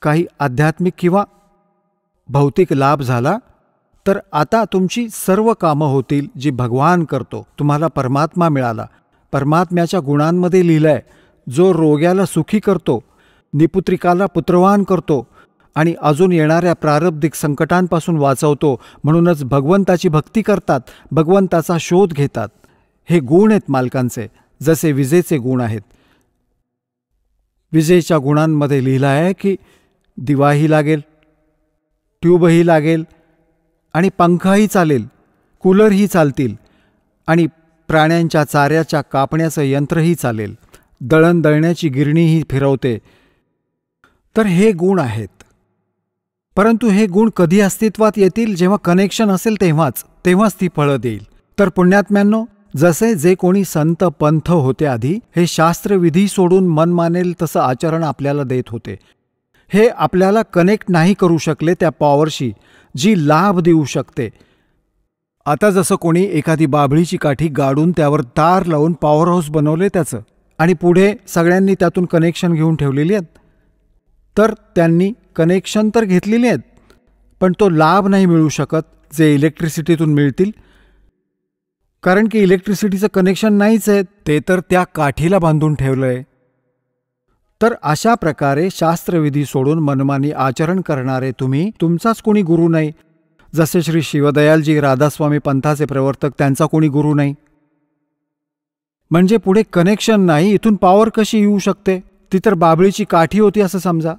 काही आध्यात्मिक किंवा भौतिक लाभ झाला. तर आता तुमची सर्व कामं होतील जी भगवान करतो. तुम्हाला परमात्मा मिळाला. परमात्म्याच्या गुणांमध्ये लिहिलंय, जो रोग्याला सुखी करतो, निपुत्रिकाला पुत्रवान करतो आणि अजून येणाऱ्या प्रारब्धिक संकटांपासून वाचवतो. म्हणूनच भगवंताची भक्ती करतात, भगवंताचा शोध घेतात. हे गुण आहेत मालकांचे, जसे विजेचे गुण आहेत. विजेच्या गुणांमध्ये लिहिलं आहे की दिवाही लागेल, ट्यूबही लागेल, आणि पंखाही चालेल, कूलरही चालतील, आणि प्राण्यांच्या चाऱ्याच्या कापण्याचं यंत्रही चालेल, दळण दळण्याची गिरणीही फिरवते. तर हे गुण आहेत. परंतु हे गुण कधी अस्तित्वात येतील, जेव्हा कनेक्शन असेल तेव्हाच ती फळं देईल. तर पुण्यात्म्यांनो, जसे जे कोणी संत पंथ होते आधी, हे शास्त्रविधी सोडून मन मानेल तसं आचरण आपल्याला देत होते. हे आपल्याला कनेक्ट नाही करू शकले त्या पॉवरशी जी लाभ देऊ शकते. आता जसं कोणी एखादी बाभळीची काठी गाडून त्यावर तार लावून पॉवर हाऊस बनवले त्याचं, आणि पुढे सगळ्यांनी त्यातून कनेक्शन घेऊन ठेवलेली आहेत. तर त्यांनी कनेक्शन तर घेतलेली आहेत, पण तो लाभ नाही मिळू शकत जे इलेक्ट्रिसिटीतून मिळतील, कारण की इलेक्ट्रिसिटीचं कनेक्शन नाहीच आहे, ते तर त्या काठीला बांधून ठेवलं आहे. तर अशा प्रकारे शास्त्रविधी सोडून मनमानी आचरण करणारे तुम्ही, तुमचाच कोणी गुरु नाही. जसे श्री शिवदयालजी राधास्वामी पंथाचे प्रवर्तक, त्यांचा कोणी गुरु नाही. म्हणजे पुढे कनेक्शन नाही, इथून पॉवर कशी येऊ शकते? ती तर बाबळीची काठी होती असं समजा.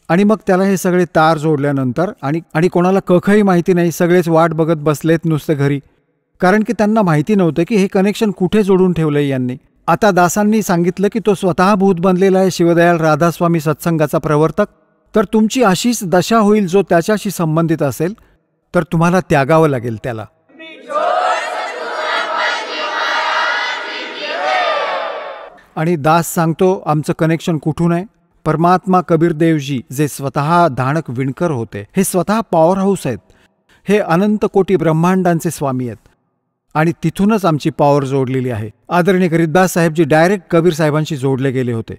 आणि मग त्याला हे सगळे तार जोडल्यानंतर आणि कोणाला कखही माहिती नाही, सगळेच वाट बघत बसलेत नुसते घरी, कारण की त्यांना माहिती नव्हतं की हे कनेक्शन कुठे जोडून ठेवलंय यांनी. आता दासांनी सांगितलं की तो स्वतः भूत बनलेला आहे, शिवदयाल राधास्वामी सत्संगाचा प्रवर्तक. तर तुमची अशीच दशा होईल, जो त्याच्याशी संबंधित असेल तर तुम्हाला त्यागावं लागेल त्याला. आणि दास सांगतो आमचं कनेक्शन कुठून आहे? परमात्मा कबीरदेवजी जे स्वतः धाणक विणकर होते, हे स्वतः पॉवर हाऊस आहेत. हे अनंत कोटी ब्रह्मांडांचे स्वामी आहेत आणि तिथूनच आमची पॉवर जोडलेली आहे. आदरणीय गरीबदास साहेबजी डायरेक्ट कबीर साहेबांशी जोडले गेले होते.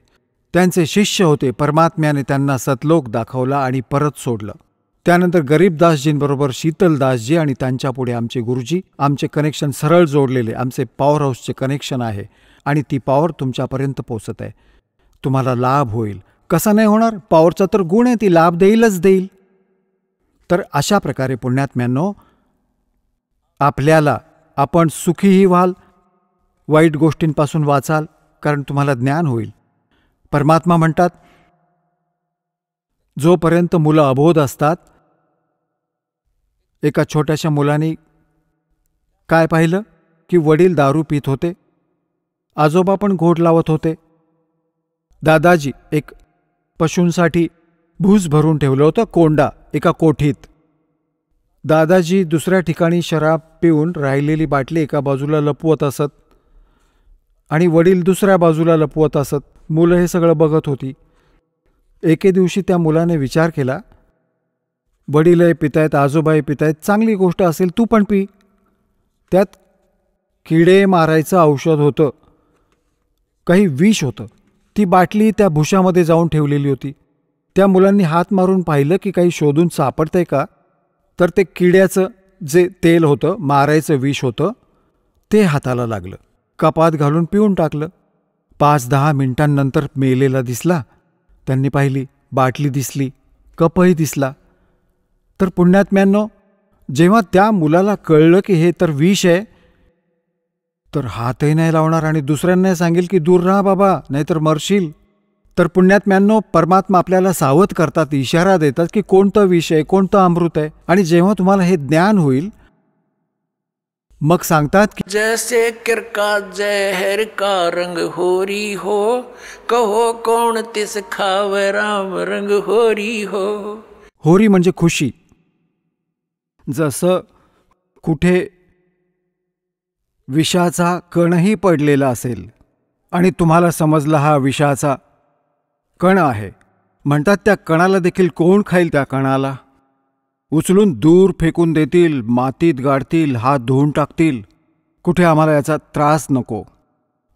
त्यांचे शिष्य होते. परमात्म्याने त्यांना सतलोक दाखवला आणि परत सोडलं. त्यानंतर गरीबदासजींबरोबर शीतलदासजी आणि त्यांच्यापुढे आमचे गुरुजी. आमचे कनेक्शन सरळ जोडलेले आमचे पॉवर हाऊसचे कनेक्शन आहे आणि ती पॉवर तुमच्यापर्यंत पोचत आहे. तुम्हाला लाभ होईल. कसा नाही होणार? पॉवरचा तर गुण आहे, ती लाभ देईलच देईल. तर अशा प्रकारे पुण्यात्म्यांनो, आपल्याला आपण सुखीही व्हाल, वाईट गोष्टींपासून वाचाल, कारण तुम्हाला ज्ञान होईल. परमात्मा म्हणतात, जोपर्यंत मुलं अबोध असतात. एका छोट्याशा मुलाने काय पाहिलं की वडील दारू पित होते, आजोबा पण घोट लावत होते. दादाजी एक पशूंसाठी भूस भरून ठेवलं होतं, कोंडा एका कोठीत. दादाजी दुसऱ्या ठिकाणी शराब पिऊन राहिलेली बाटली एका बाजूला लपवत असत आणि वडील दुसऱ्या बाजूला लपवत असत. मुलं हे सगळं बघत होती. एके दिवशी त्या मुलाने विचार केला, वडीलही पितायत, आजोबाही पितायत, चांगली गोष्ट असेल, तू पण पी. त्यात किडे मारायचं औषध होतं, काही विष होतं. ती बाटली त्या भुशामध्ये जाऊन ठेवलेली होती. त्या मुलांनी हात मारून पाहिलं की काही शोधून सापडतंय का, तर ते किड्याचं जे तेल होतं, मारायचं विष होतं, ते हाताला लागलं. कपात घालून पिऊन टाकलं. 5-10 मिनिटांनंतर मेलेला दिसला. त्यांनी पाहिली, बाटली दिसली, कपही दिसला. तर पुण्यात्म्यांनो, जेव्हा त्या मुलाला कळलं की हे तर विष आहे, तर हातही नाही लावणार आणि दुसऱ्यांना सांगेल की दूर राहा बाबा, नाहीतर मरशील. तर पुण्यात्म्यांनो, परमात्मा आपल्याला सावध करतात, इशारा देतात की कोणतं विष आहे, कोणतं अमृत आहे. आणि जेव्हा तुम्हाला हे ज्ञान होईल, मग सांगतात की जैसे किरका जहर का रंग होरी हो, कहो कौन तिस खावे राम रंग होरी हो. होरी म्हणजे खुशी. जसं कुठे विषाचा कणही पडलेला असेल आणि तुम्हाला समजला हा विषाचा कण आहे, म्हणतात त्या कणाला देखील कोण खाईल? त्या कणाला उचलून दूर फेकून देतील, मातीत गाडतील, हात धुवून टाकतील. कुठे आम्हाला याचा त्रास नको.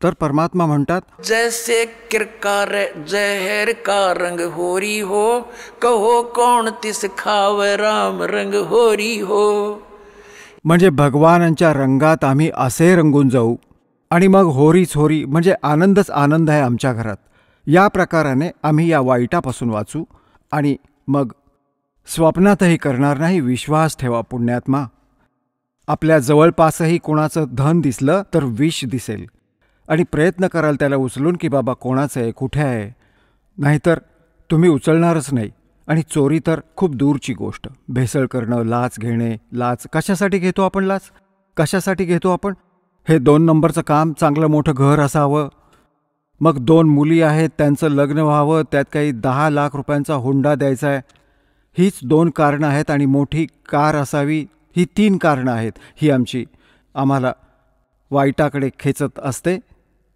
तर परमात्मा म्हणतात, जैसे किरकार जहर का रंग होरी हो, कहो कौन तिस खावे राम रंग होरी हो. म्हणजे भगवानांच्या रंगात आम्ही असे रंगून जाऊ आणि मग होरीच होरी, म्हणजे आनंदच आनंद आहे आमच्या घरात. या प्रकाराने आम्ही या वाईटापासून वाचू आणि मग स्वप्नातही करणार नाही. विश्वास ठेवा पुण्यात्मा. आपल्या जवळपासही कोणाचं धन दिसलं तर विष दिसेल आणि प्रयत्न कराल त्याला उचलून की बाबा कोणाचं आहे, कुठे आहे, नाहीतर तुम्ही उचलणारच नाही. आणि चोरी तर खूप दूरची गोष्ट. भेसळ करणं, लाच घेणे. लाच कशासाठी घेतो आपण? लाच कशासाठी घेतो आपण? हे 2 नंबरचं काम, चांगलं मोठं घर असावं, मग 2 मुली आहेत, त्यांचं लग्न व्हावं, त्यात काही 10 लाख रुपयांचा हुंडा द्यायचा आहे. हीच 2 कारणं आहेत. आणि मोठी कार असावी, ही 3 कारणं आहेत. ही आम्हाला वाईटाकडे खेचत असते.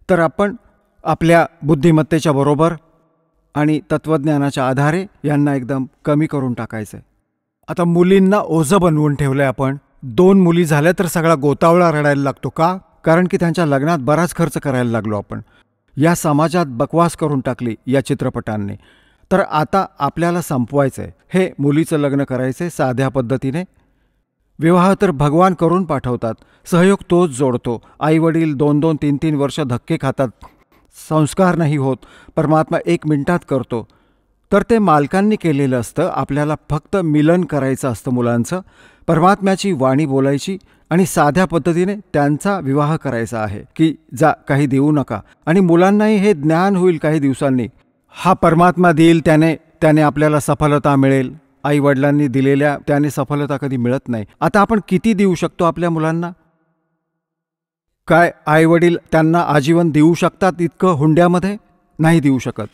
तर आपण आपल्या बुद्धिमत्तेच्या बरोबर आणि तत्त्वज्ञानाच्या आधारे यांना एकदम कमी करून टाकायचं आहे. आता मुलींना ओझं बनवून ठेवलंय आपण. 2 मुली झाल्या तर सगळा गोतावळा रडायला लागतो. का? कारण की त्यांच्या लग्नात बराच खर्च करायला लागलो आपण. या समाजात बकवास करून टाकली या चित्रपटांनी. तर आता आपल्याला संपवायचं आहे. हे मुलीचं लग्न करायचं आहे साध्या पद्धतीने. विवाह तर भगवान करून पाठवतात, सहयोग तोच जोडतो. आईवडील 2-2, 3-3 वर्ष धक्के खातात, संस्कार नाही होत. परमात्मा 1 मिनिटात करतो. तर ते मालकांनी केलेलं असतं. आपल्याला फक्त मिलन करायचं असतं मुलांचं. परमात्म्याची वाणी बोलायची आणि साध्या पद्धतीने त्यांचा विवाह करायचा आहे, की जा काही देऊ नका. आणि मुलांनाही हे ज्ञान होईल काही दिवसांनी, हा परमात्मा देईल, त्याने आपल्याला सफलता मिळेल. आई वडिलांनी दिलेल्या त्याने सफलता कधी मिळत नाही. आता आपण किती देऊ शकतो आपल्या मुलांना? काय आई वडील त्यांना आजीवन देऊ शकतात इतकं हुंड्यामध्ये? नाही देऊ शकत.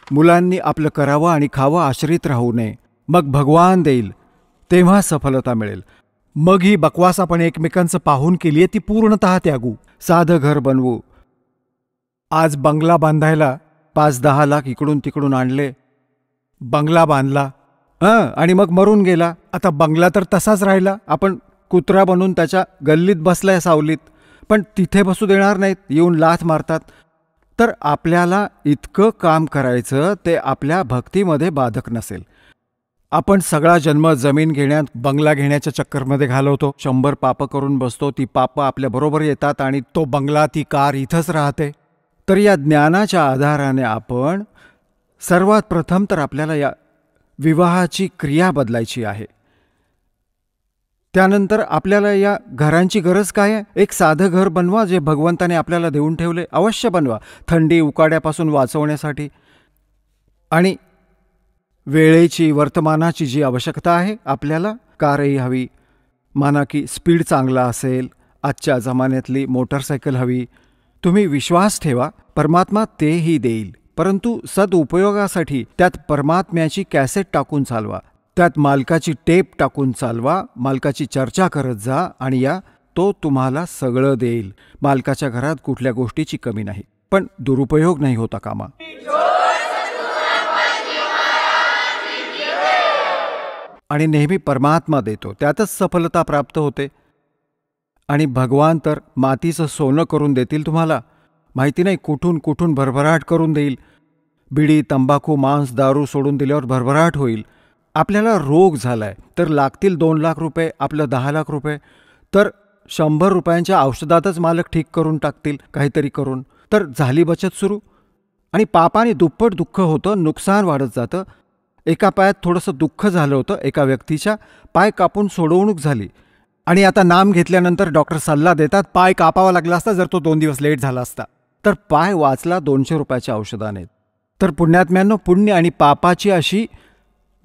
मुलांनी आपलं करावं आणि खावं, आश्रित राहू नये. मग भगवान देईल, तेव्हा सफलता मिळेल. मग ही बकवास आपण एकमेकांचं पाहून केली आहे ती पूर्णतः त्यागू. साधं घर बनवू. आज बंगला बांधायला 5-10 लाख इकडून तिकडून आणले, बंगला बांधला आणि मग मरून गेला. आता बंगला तर तसाच राहिला, आपण कुत्रा बनून त्याच्या गल्लीत बसलाय सावलीत, पण तिथे बसू देणार नाहीत, येऊन लाथ मारतात. तर आपल्याला इतकं काम करायचं ते आपल्या भक्तीमध्ये बाधक नसेल. आपण सगळा जन्म जमीन घेण्यात, बंगला घेण्याच्या चक्करमध्ये घालवतो, 100 पापं करून बसतो. ती पापं आपल्याबरोबर येतात आणि तो बंगला, ती कार इथंच राहते. तर या ज्ञानाच्या आधाराने आपण सर्वात प्रथम तर आपल्याला या विवाहाची क्रिया बदलायची आहे. त्यानंतर आपल्याला या घरांची गरज काय आहे? एक साधं घर बनवा जे भगवंताने आपल्याला देऊन ठेवले. अवश्य बनवा, थंडी उकाड्यापासून वाचवण्यासाठी. आणि वेळेची, वर्तमानाची जी आवश्यकता आहे आपल्याला, कारही हवी, माना की स्पीड चांगला असेल, आजच्या जमान्यातली मोटरसायकल हवी. तुम्ही विश्वास ठेवा, परमात्मा तेही देईल. परंतु सदुपयोगासाठी त्यात परमात्म्याची कॅसेट टाकून चालवा, त्यात मालकाची टेप टाकून चालवा, मालकाची चर्चा करत जा आणि तो तुम्हाला सगळं देईल. मालकाच्या घरात कुठल्या गोष्टीची कमी नाही, पण दुरुपयोग नाही होता कामा. आणि नेहमी परमात्मा देतो, त्यातच सफलता प्राप्त होते. आणि भगवान तर मातीचं सोनं करून देतील तुम्हाला. माहिती नाही कुठून कुठून भरभराट करून देईल. बिडी, तंबाखू, मांस, दारू सोडून दिल्यावर भरभराट होईल. आपल्याला रोग झालाय तर लागतील 2 लाख रुपये, आपलं 10 लाख रुपये, तर 100 रुपयांच्या औषधातच मालक ठीक करून टाकतील काहीतरी करून. तर झाली बचत सुरू. आणि पापाने दुप्पट दुःख होतं, नुकसान वाढत जातं. एका पायात थोडंसं दुःख झालं होतं, एका व्यक्तीच्या पाय कापून सोडवणूक झाली. आणि आता नाम घेतल्यानंतर डॉक्टर सल्ला देतात पाय कापावा लागला असता जर तो 2 दिवस लेट झाला असता. तर पाय वाचला 200 रुपयाच्या औषधाने. तर पुण्यात्म्यांनो, पुण्य आणि पापाची अशी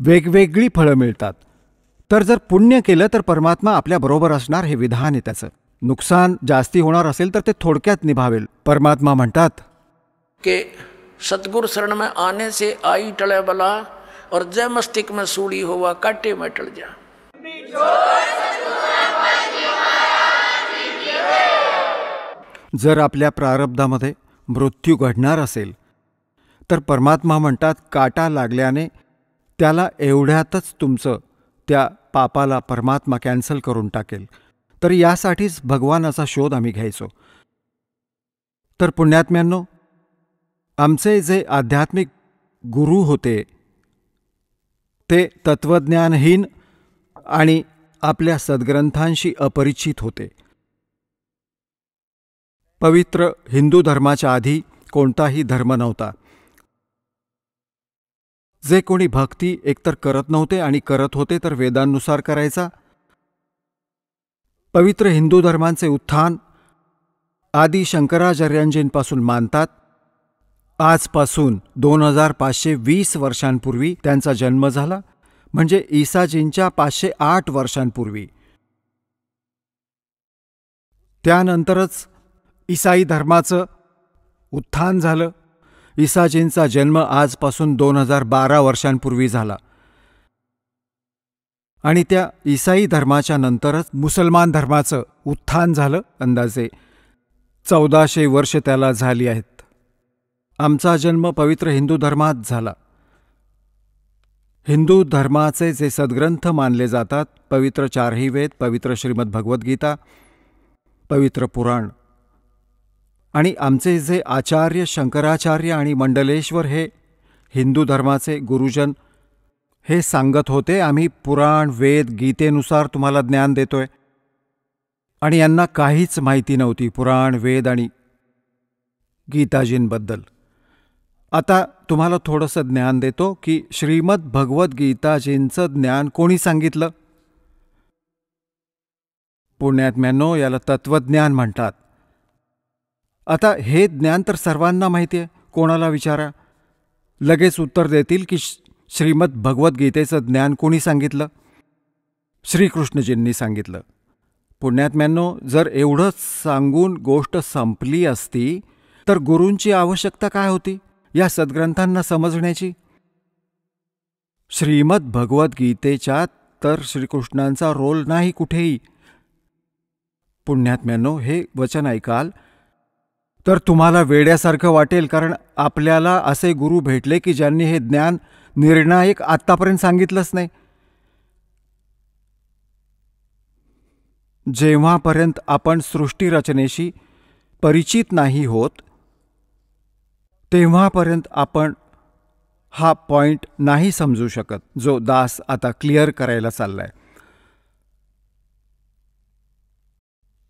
वेगवेगळी फळं मिळतात. तर जर पुण्य केलं तर परमात्मा आपल्याबरोबर असणार, हे विधान आहे त्याचं. नुकसान जास्ती होणार असेल तर ते थोडक्यात निभावेल. परमात्मा म्हणतात कि सतगुरु शरण में आने से आई टले बला और जय मस्तिष्क में सूड़ी हुआ काटे में टल जा. जर आपल्या प्रारब्धामध्ये मृत्यू घडणार असेल तर परमात्मा म्हणतात काटा लागल्याने त्याला एवढ्यातच तुमचं त्या पापाला परमात्मा कॅन्सल करून टाकेल. तर यासाठीच भगवानाचा शोध आम्ही घ्यायचो. तर पुण्यात्म्यांनो, आमचे जे आध्यात्मिक गुरु होते ते तत्वज्ञानहीन आणि आपल्या सद्ग्रंथांशी अपरिचित होते. पवित्र हिंदू धर्माच्या आधी कोणताही धर्म नव्हता. जे कोणी भक्ती एकतर करत नव्हते आणि करत होते तर वेदांनुसार करायचा. पवित्र हिंदू धर्मांचे उत्थान आदी शंकराचार्यांजींपासून मानतात. आजपासून 2520 वर्षांपूर्वी त्यांचा जन्म झाला, म्हणजे ईसाजींच्या 508 वर्षांपूर्वी. त्यानंतरच ईसाई धर्माचं उत्थान झालं. ईसाजींचा जन्म आजपासून 2012 वर्षांपूर्वी झाला. आणि त्या ईसाई धर्माच्या नंतरच मुसलमान धर्माचं उत्थान झालं. अंदाजे 1400 वर्ष त्याला झाली आहेत. आमचा जन्म पवित्र हिंदू धर्मात झाला. हिंदू धर्माचे जे सद्ग्रंथ मानले जातात, पवित्र 4ही वेद, पवित्र श्रीमद भगवद्गीता, पवित्र पुराण, आणि आमचे जे आचार्य शंकराचार्य आणि मंडलेश्वर हे हिंदू धर्माचे गुरुजन हे सांगत होते आम्ही पुराण, वेद, गीतेनुसार तुम्हाला ज्ञान देतोय. आणि यांना काहीच माहिती नव्हती पुराण, वेद आणि गीताजींबद्दल. आता तुम्हाला थोडंसं ज्ञान देतो की श्रीमद भगवद्गीताजींचं ज्ञान कोणी सांगितलं. पुण्यात्म्यांनो, याला तत्वज्ञान म्हणतात. आता हे ज्ञान तर सर्वांना माहिती आहे. कोणाला विचारा, लगेच उत्तर देतील की श्रीमद भगवद्गीतेचं ज्ञान कोणी सांगितलं? श्रीकृष्णजींनी सांगितलं. पुण्यात्म्यांनो, जर एवढंच सांगून गोष्ट संपली असती तर गुरूंची आवश्यकता काय होती या सद्ग्रंथांना समजण्याची? श्रीमद भगवद्गीतेच्यात तर श्रीकृष्णांचा रोल नाही कुठेही. पुण्यात्म्यांनो, हे वचन ऐकाल तर तुम्हाला वेड्यासारखं वाटेल, कारण आपल्याला असे गुरु भेटले की ज्यांनी हे ज्ञान निर्णायक आत्तापर्यंत सांगितलंच नाही. जेव्हापर्यंत आपण सृष्टीरचनेशी परिचित नाही होत तेव्हापर्यंत आपण हा पॉइंट नाही समजू शकत, जो दास आता क्लिअर करायला चाललाय.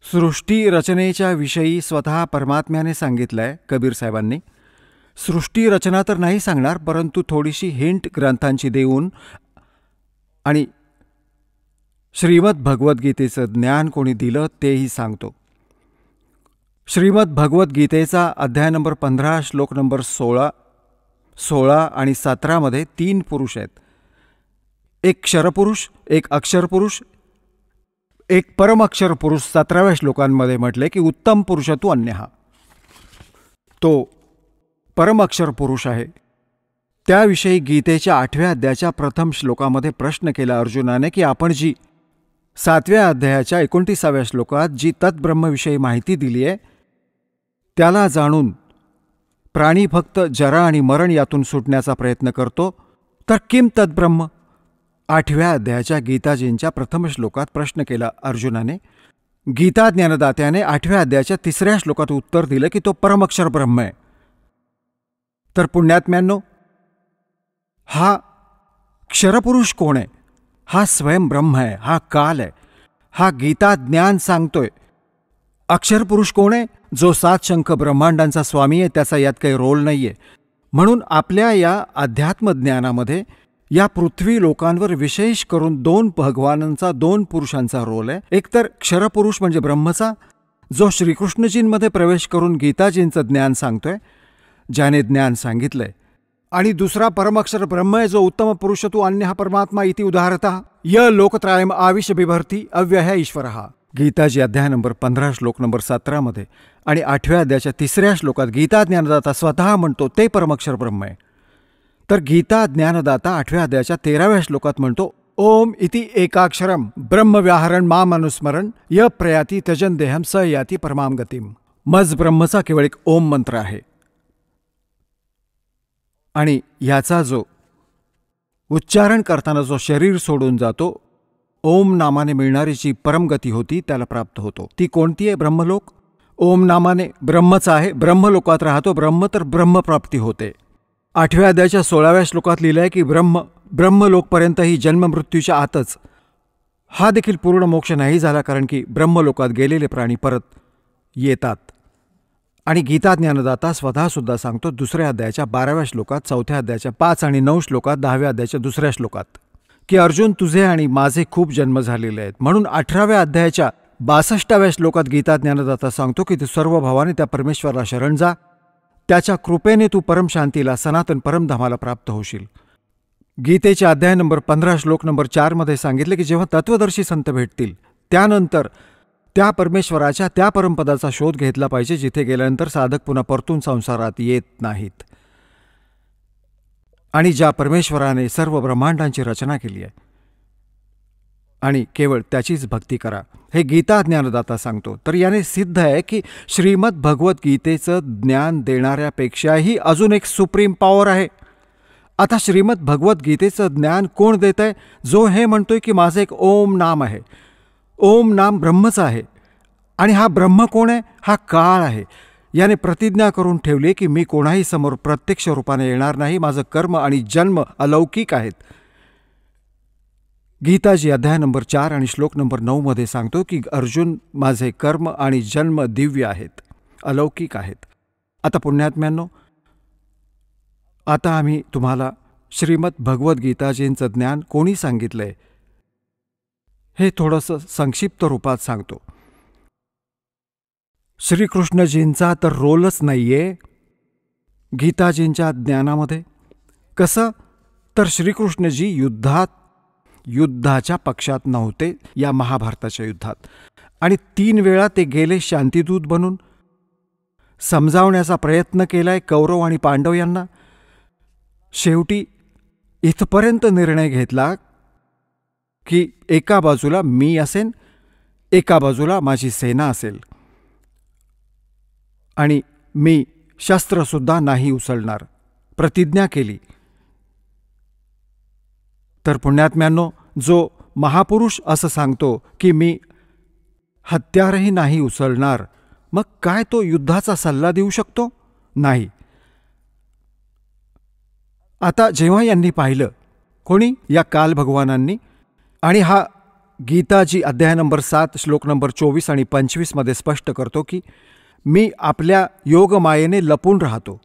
सृष्टी रचनेच्या विषयी स्वतः परमात्म्याने सांगितलंय कबीर साहेबांनी. सृष्टी रचना तर नाही सांगणार, परंतु थोडीशी हिंट ग्रंथांची देऊन आणि श्रीमद भगवद्गीतेचं ज्ञान कोणी दिलं तेही सांगतो. श्रीमद भगवद्गीतेचा अध्याय नंबर 15 श्लोक नंबर 16 आणि 17 मध्ये 3 पुरुष आहेत. एक क्षरपुरुष, एक अक्षरपुरुष, एक परमअक्षर पुरुष. 17व्या श्लोकांमध्ये म्हटले की उत्तम पुरुष तू अन्यहा. तो परमअक्षर पुरुष आहे. त्याविषयी गीतेच्या 8व्या अध्यायाच्या प्रथम श्लोकामध्ये प्रश्न केला अर्जुनाने की आपण जी 7व्या अध्यायाच्या 29व्या श्लोकात जी तत्ब्रह्मविषयी माहिती दिली आहे त्याला जाणून प्राणी फक्त जरा आणि मरण यातून सुटण्याचा प्रयत्न करतो, तर किम तद्ब्रह्म? 8व्या अध्यायाच्या गीताजींच्या प्रथम श्लोकात प्रश्न केला अर्जुनाने. गीता ज्ञानदात्याने 8व्या अध्यायाच्या 3ऱ्या श्लोकात उत्तर दिलं की तो परमअक्षर ब्रह्म आहे. तर पुण्यात्म्यांनो, हा क्षरपुरुष कोण आहे? हा स्वयं ब्रह्म आहे, हा काल आहे, हा गीता ज्ञान सांगतोय. अक्षरपुरुष कोण आहे? जो 7 शंख ब्रह्मांडांचा स्वामी आहे, त्याचा यात काही रोल नाहीये. म्हणून आपल्या या अध्यात्मज्ञानामध्ये या पृथ्वी लोकांवर विशेष करून 2 भगवानांचा, 2 पुरुषांचा रोल आहे. एक तर क्षरपुरुष म्हणजे ब्रह्मचा, जो श्रीकृष्णजींमध्ये प्रवेश करून गीताजींचं ज्ञान सांगतोय, ज्याने ज्ञान सांगितलंय. आणि दुसरा परमअक्षर ब्रह्म आहे, जो उत्तम पुरुष तू अन्य परमात्मा इति उदाहरता य लोकत्रायम आविष बिभर्ती अव्यय ईश्वरः. गीताजी अध्याय नंबर 15 श्लोक नंबर 17 मध्ये आणि 8व्या अध्यायाच्या 3ऱ्या श्लोकात गीता ज्ञानदाता स्वतः म्हणतो ते परमअक्षर ब्रह्म आहे. तर गीता ज्ञानदाता 8व्या अध्यायाच्या 13व्या श्लोकात म्हणतो ओम इति एकाक्षरम ब्रह्म व्याहरण माम अनुस्मरण य प्रयाती त्यजन देहम स याती परमाम गतिम. मज ब्रह्मचा केवळ एक ओम मंत्र आहे आणि याचा जो उच्चारण करताना जो शरीर सोडून जातो, ओम नामाने मिळणारी जी परमगती होती त्याला प्राप्त होतो. ती कोणती आहे? ब्रह्मलोक. ओम नामाने ब्रह्मच आहे, ब्रह्मलोकात राहतो ब्रह्म, तर ब्रह्मप्राप्ती होते. 8व्या अध्यायाच्या 16व्या श्लोकात लिहिलं आहे की ब्रह्मलोकपर्यंत ही जन्ममृत्यूच्या आतच. हा देखील पूर्ण मोक्ष नाही झाला, कारण की ब्रह्मलोकात गेलेले प्राणी परत येतात. आणि गीता ज्ञानदाता स्वतः सुद्धा सांगतो 2ऱ्या अध्यायाच्या 12व्या श्लोकात, 4थ्या अध्यायाच्या 5 आणि 9 श्लोकात, 10व्या अध्यायाच्या 2ऱ्या श्लोकात की अर्जुन तुझे आणि माझे खूप जन्म झालेले आहेत. म्हणून 18व्या अध्यायाच्या 62व्या श्लोकात गीता ज्ञानदाता सांगतो की तू सर्व भावाने त्या परमेश्वराला शरण जा, त्याच्या कृपेने तू परमशांतीला, सनातन परमधामाला प्राप्त होशील. गीतेच्या अध्याय नंबर 15 श्लोक नंबर 4 मध्ये सांगितले की जेव्हा तत्वदर्शी संत भेटतील त्यानंतर त्या परमेश्वराच्या त्या परमपदाचा शोध घेतला पाहिजे, जिथे गेल्यानंतर साधक पुन्हा परतून संसारात येत नाहीत. आणि ज्या परमेश्वराने सर्व ब्रह्मांडांची रचना केली आहे आणि केवळ त्याचीच भक्ती करा, हे गीता ज्ञानदाता सांगतो. तर याने सिद्ध आहे की श्रीमद भगवद्गीतेचं ज्ञान देणाऱ्यापेक्षाही अजून एक सुप्रीम पॉवर आहे. आता श्रीमद भगवद्गीतेचं ज्ञान कोण देत आहे? जो हे म्हणतोय की माझं एक ओम नाम आहे. ओम नाम ब्रह्मच आहे. आणि हा ब्रह्म कोण आहे? हा काळ आहे. याने प्रतिज्ञा करून ठेवली की मी कोणाही समोर प्रत्यक्ष रूपाने येणार नाही, माझं कर्म आणि जन्म अलौकिक आहेत. गीताजी अध्याय नंबर 4 आणि श्लोक नंबर 9 मध्ये सांगतो की अर्जुन माझे कर्म आणि जन्म दिव्य आहेत, अलौकिक आहेत. आता पुण्यात्म्यांनो, आता आम्ही तुम्हाला श्रीमद भगवद्गीताजींचं ज्ञान कोणी सांगितलंय हे थोडंसं संक्षिप्त रूपात सांगतो. श्रीकृष्णजींचा तर रोलच नाहीये गीताजींच्या ज्ञानामध्ये. कसं तर श्रीकृष्णजी युद्धाच्या पक्षात नव्हते या महाभारताच्या युद्धात, आणि 3 वेळा ते गेले शांतिदूत बनून. समजावण्याचा प्रयत्न केलाय कौरव आणि पांडव यांना. शेवटी इथपर्यंत निर्णय घेतला की एका बाजूला मी असेन, एका बाजूला माझी सेना असेल, आणि मी शस्त्रसुद्धा नाही उचलणार, प्रतिज्ञा केली. तर पुण्यात्म्यांनो, जो महापुरुष असं सांगतो की मी हत्यारही नाही उचलणार, मग काय तो युद्धाचा सल्ला देऊ शकतो? नाही. आता जेव्हा यांनी पाहिलं, कोणी? या काल भगवानांनी, आणि हा गीताजी अध्याय नंबर 7 श्लोक नंबर 24 आणि 25 मध्ये स्पष्ट करतो की मी आपल्या योगमायेने लपून राहतो,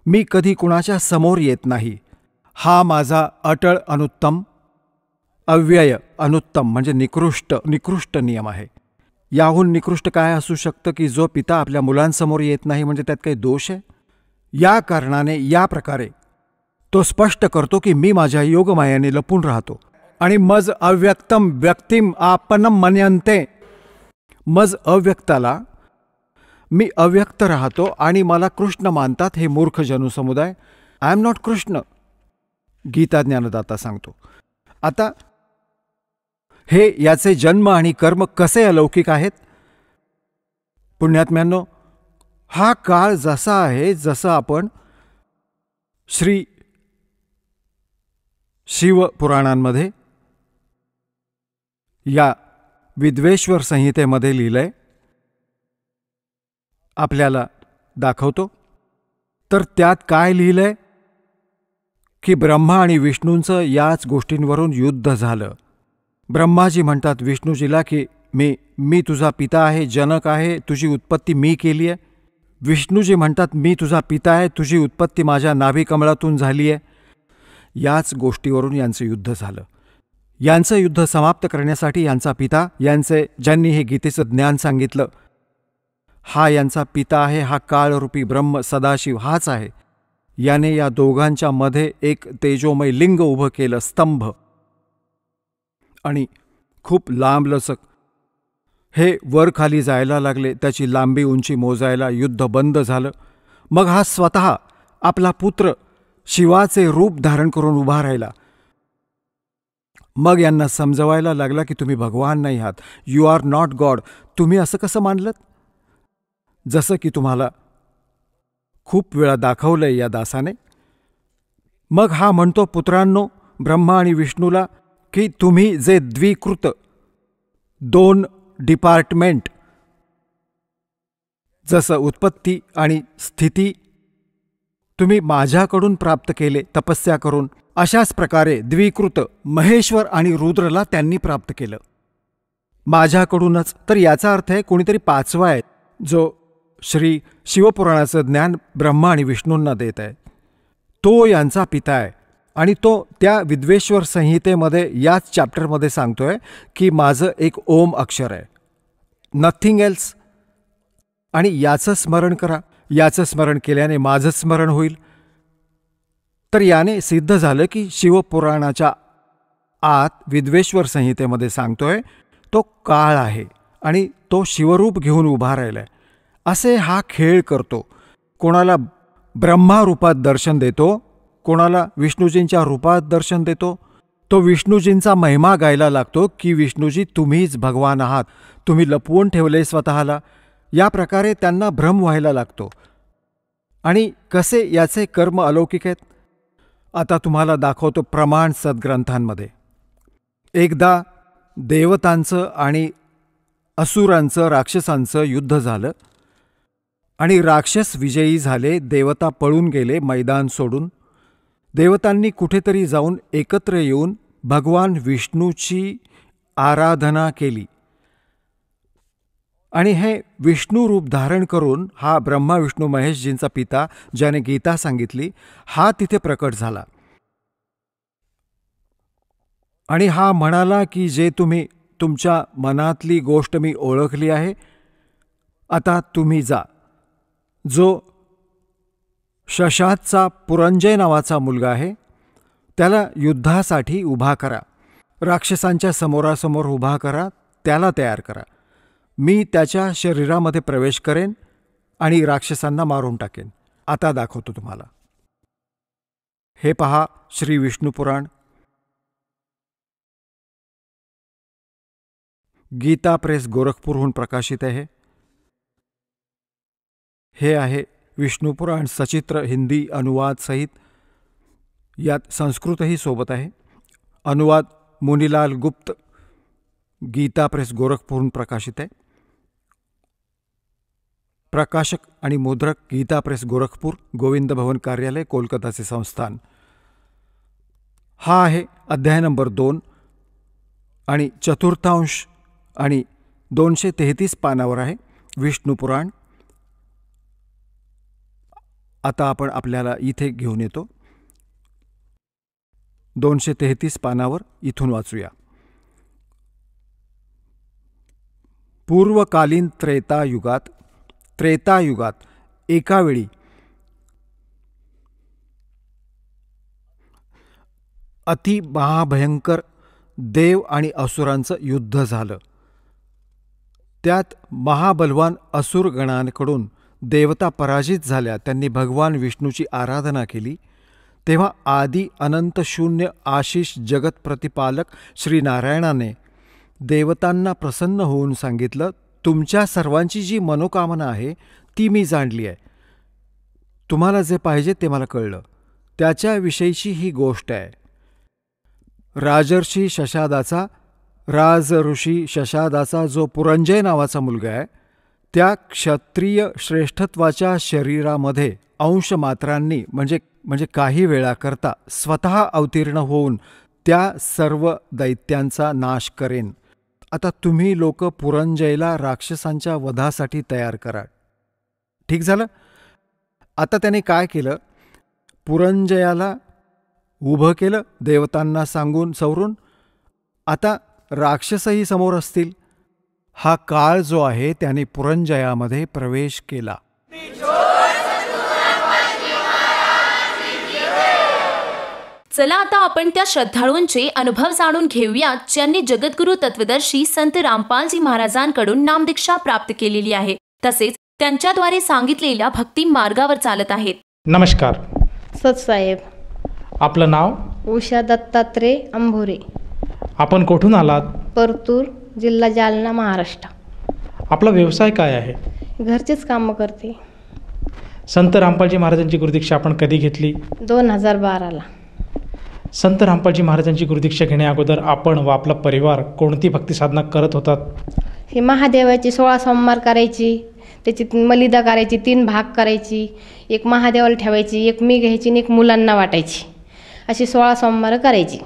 मी कधी कुणाच्या समोर येत नाही. हा माझा अटळ अनुत्तम, अव्यय अनुत्तम म्हणजे निकृष्ट नियम आहे. याहून निकृष्ट काय असू शकतं की जो पिता आपल्या मुलांसमोर येत नाही, म्हणजे त्यात काही दोष आहे? या कारणाने या प्रकारे तो स्पष्ट करतो की मी माझ्या योगमायाने लपून राहतो. आणि मज अव्यक्तम व्यक्तिम आपणम मन्यन्ते, मज अव्यक्ताला मी अव्यक्त राहतो आणि मला कृष्ण मानतात हे मूर्ख जनसमुदाय. I am not Krishna, Gita ज्ञानदाता सांगतो. आता हे याचे जन्म आणि कर्म कसे अलौकिक आहेत? पुण्यात्म्यांनो, हा काळ जसा आहे, जसं आपण श्री शिवपुराणांमध्ये या विद्वेश्वर संहितेमध्ये लिहिलंय, आपल्याला दाखवतो. तर त्यात काय लिहिलंय की ब्रह्मा आणि विष्णूंचं याच गोष्टींवरून युद्ध झालं. ब्रह्माजी म्हणतात विष्णूजीला की मी तुझा पिता आहे, जनक आहे, तुझी उत्पत्ती मी केली आहे. विष्णूजी म्हणतात मी तुझा पिता आहे, तुझी उत्पत्ती माझ्या नाभिकमळातून झाली आहे. याच गोष्टीवरून यांचं युद्ध झालं. यांचं युद्ध समाप्त करण्यासाठी यांचा पिता, ज्यांनी हे गीतेचं ज्ञान सांगितलं, हा यांचा पिता आहे, हा काळरूपी ब्रह्म सदाशिव हाच आहे. याने या दोघांच्या मध्ये एक तेजोमय लिंग उभं केलं, स्तंभ, आणि खूप लांबलचक हे वर खाली जायला लागले. त्याची लांबी उंची मोजायला युद्ध बंद झालं. मग हा स्वतः आपला पुत्र शिवाचे रूप धारण करून उभा राहिला. मग यांना समजवायला लागला की तुम्ही भगवान नाही आहात, यू आर नॉट गॉड. तुम्ही असं कसं मानलं? जसं की तुम्हाला खूप वेळा दाखवलंय या दासाने. मग हा म्हणतो पुत्रांनो, ब्रह्मा आणि विष्णूला, की तुम्ही जे द्विकृत 2 डिपार्टमेंट, जसं उत्पत्ती आणि स्थिती तुम्ही माझ्याकडून प्राप्त केले तपस्या करून, अशाच प्रकारे द्विकृत महेश्वर आणि रुद्रला त्यांनी प्राप्त केलं माझ्याकडूनच. तर याचा अर्थ आहे कोणीतरी 5वा आहे जो श्री शिवपुराणाचं ज्ञान ब्रह्मा आणि विष्णूंना देत आहे. तो यांचा पिता आहे, आणि तो त्या विद्वेश्वर संहितेमध्ये याच चॅप्टरमध्ये सांगतोय की माझं एक ओम अक्षर आहे, नथिंग एल्स. आणि याचं स्मरण करा, याचं स्मरण केल्याने माझं स्मरण होईल. तर याने सिद्ध झालं की शिवपुराणाच्या आत विद्वेश्वर संहितेमध्ये सांगतोय तो काळ आहे आणि तो शिवरूप घेऊन उभा राहिलाय. असे हा खेळ करतो. कोणाला ब्रह्मा रूपात दर्शन देतो, कोणाला विष्णूजींच्या रूपात दर्शन देतो. तो विष्णूजींचा महिमा गायला लागतो की विष्णूजी तुम्हीच भगवान आहात, तुम्ही लपवून ठेवले स्वतःला. या प्रकारे त्यांना भ्रम व्हायला लागतो. आणि कसे याचे कर्म अलौकिक आहेत आता तुम्हाला दाखवतो प्रमाण सद्ग्रंथांमध्ये. एकदा देवतांचं आणि असुरांचं, राक्षसांचं युद्ध झालं आणि राक्षस विजयी झाले. देवता पळून गेले मैदान सोडून. देवतांनी कुठेतरी जाऊन एकत्र येऊन भगवान विष्णूची आराधना केली आणि हे विष्णू रूप धारण करून हा ब्रह्मा विष्णू महेशजींचा पिता, ज्याने गीता सांगितली, हा तिथे प्रकट झाला. आणि हा म्हणाला की जे तुम्ही तुमच्या मनातली गोष्ट मी ओळखली आहे. आता तुम्ही जा. जो शशादचा पुरंजय नावाचा मुलगा आहे त्याला युद्धासाठी उभा करा. राक्षसांच्या समोरासमोर उभा करा, त्याला तयार करा. मी त्याच्या शरीरामध्ये प्रवेश करेन आणि राक्षसांना मारून टाकेन. आता दाखवतो तुम्हाला. हे पहा, श्री विष्णू पुराण, गीता प्रेस गोरखपूरहून प्रकाशित आहे. हे आहे विष्णू पुराण सचित्र हिंदी अनुवाद सहित. यात संस्कृतही सोबत आहे. अनुवाद मुनीलाल गुप्त, गीता प्रेस गोरखपूरहून प्रकाशित आहे. प्रकाशक आणि मुद्रक गीता प्रेस गोरखपूर, गोविंद भवन कार्यालय, कोलकाताचे संस्थान. हा आहे अध्याय नंबर 2 आणि चतुर्थांश आणि 233 पानावर आहे विष्णू पुराण. आता आपण आपल्याला इथे घेऊन येतो. 233 पानावर इथून वाचूया. पूर्वकालीन त्रेतायुगात एकावेळी अति महाभयंकर देव आणि असुरांचं युद्ध झालं. त्यात महाबलवान असुरगणांकडून देवता पराजित झाल्या. त्यांनी भगवान विष्णूची आराधना केली. तेव्हा आदि अनंत शून्य आशिष जगत प्रतिपालक श्रीनारायणाने देवतांना प्रसन्न होऊन सांगितलं, तुमच्या सर्वांची जी मनोकामना आहे ती मी जाणली आहे. तुम्हाला जे पाहिजे ते मला कळलं. त्याच्याविषयीची ही गोष्ट आहे. राजर्षी शशादाचा जो पुरंजय नावाचा मुलगा आहे त्या क्षत्रिय श्रेष्ठत्वाच्या शरीरामध्ये अंशमात्रांनी म्हणजे काही वेळाकरता स्वतः अवतीर्ण होऊन त्या सर्व दैत्यांचा नाश करेन. आता तुम्ही लोक पुरंजयला राक्षसांच्या वधासाठी तयार करा. ठीक झालं. आता त्याने काय केलं, पुरंजयाला उभं केलं देवतांना सांगून सवरून. आता राक्षसही समोर असतील. हा काळ जो आहे त्याने पुरंजयामध्ये प्रवेश केला. चला आता आपण त्या श्रद्धाळूंचे अनुभव जाणून घेऊयात ज्यांनी जगद्गुरु तत्वदर्शी संत रामपालजी महाराजांकडून नामदीक्षा प्राप्त केलेली आहे, तसेच त्यांच्याद्वारे सांगितलेल्या भक्ती मार्गावर चालत आहेत. नमस्कार सतसाहेब. आपलं नाव? उषा दत्तात्रय अंभोरे. आपण कुठून आलात? परतूर, जिल्हा जालना, महाराष्ट्र. आपला व्यवसाय काय आहे? घरचेच कामं करते. संत रामपालजी महाराजांची गुरुदीक्षा आपण कधी घेतली? 2012ला. संत रामपालजी महाराजांची गुरुदीक्षा घेण्या अगोदर आपण व आपला परिवार कोणती भक्ती साधना करत होतात? ही महादेवाची 16 सोमवार करायची, त्याची मलिदा करायची, 3 भाग करायची, एक महादेवाला ठेवायची, एक मी घ्यायची आणि एक मुलांना वाटायची, अशी 16 सोमवार करायची.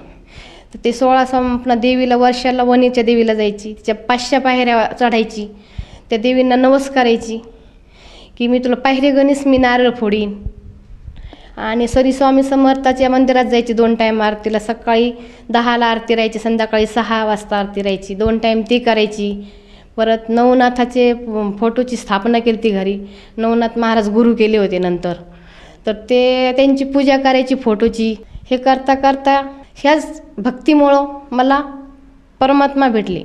तर ते 16 सोमवार देवीला, वर्षाला वणीच्या देवीला जायची, तिच्या 500 पायऱ्या चढायची, त्या देवींना नमस्कार करायची की मी तुला पायरी गणेश, मी नारळ फोडीन. आणि सरी स्वामी समर्थाच्या मंदिरात जायची 2 टाईम आरतीला. सकाळी 10ला आरती राहायची, संध्याकाळी 6 वाजता आरती राहायची, 2 टाईम ती करायची. परत नवनाथाचे फोटोची स्थापना केली ती घरी. नवनाथ महाराज गुरु केले होते नंतर, तर ते त्यांची पूजा करायची फोटोची. हे करता करता ह्याच भक्तीमुळं मला परमात्मा भेटले.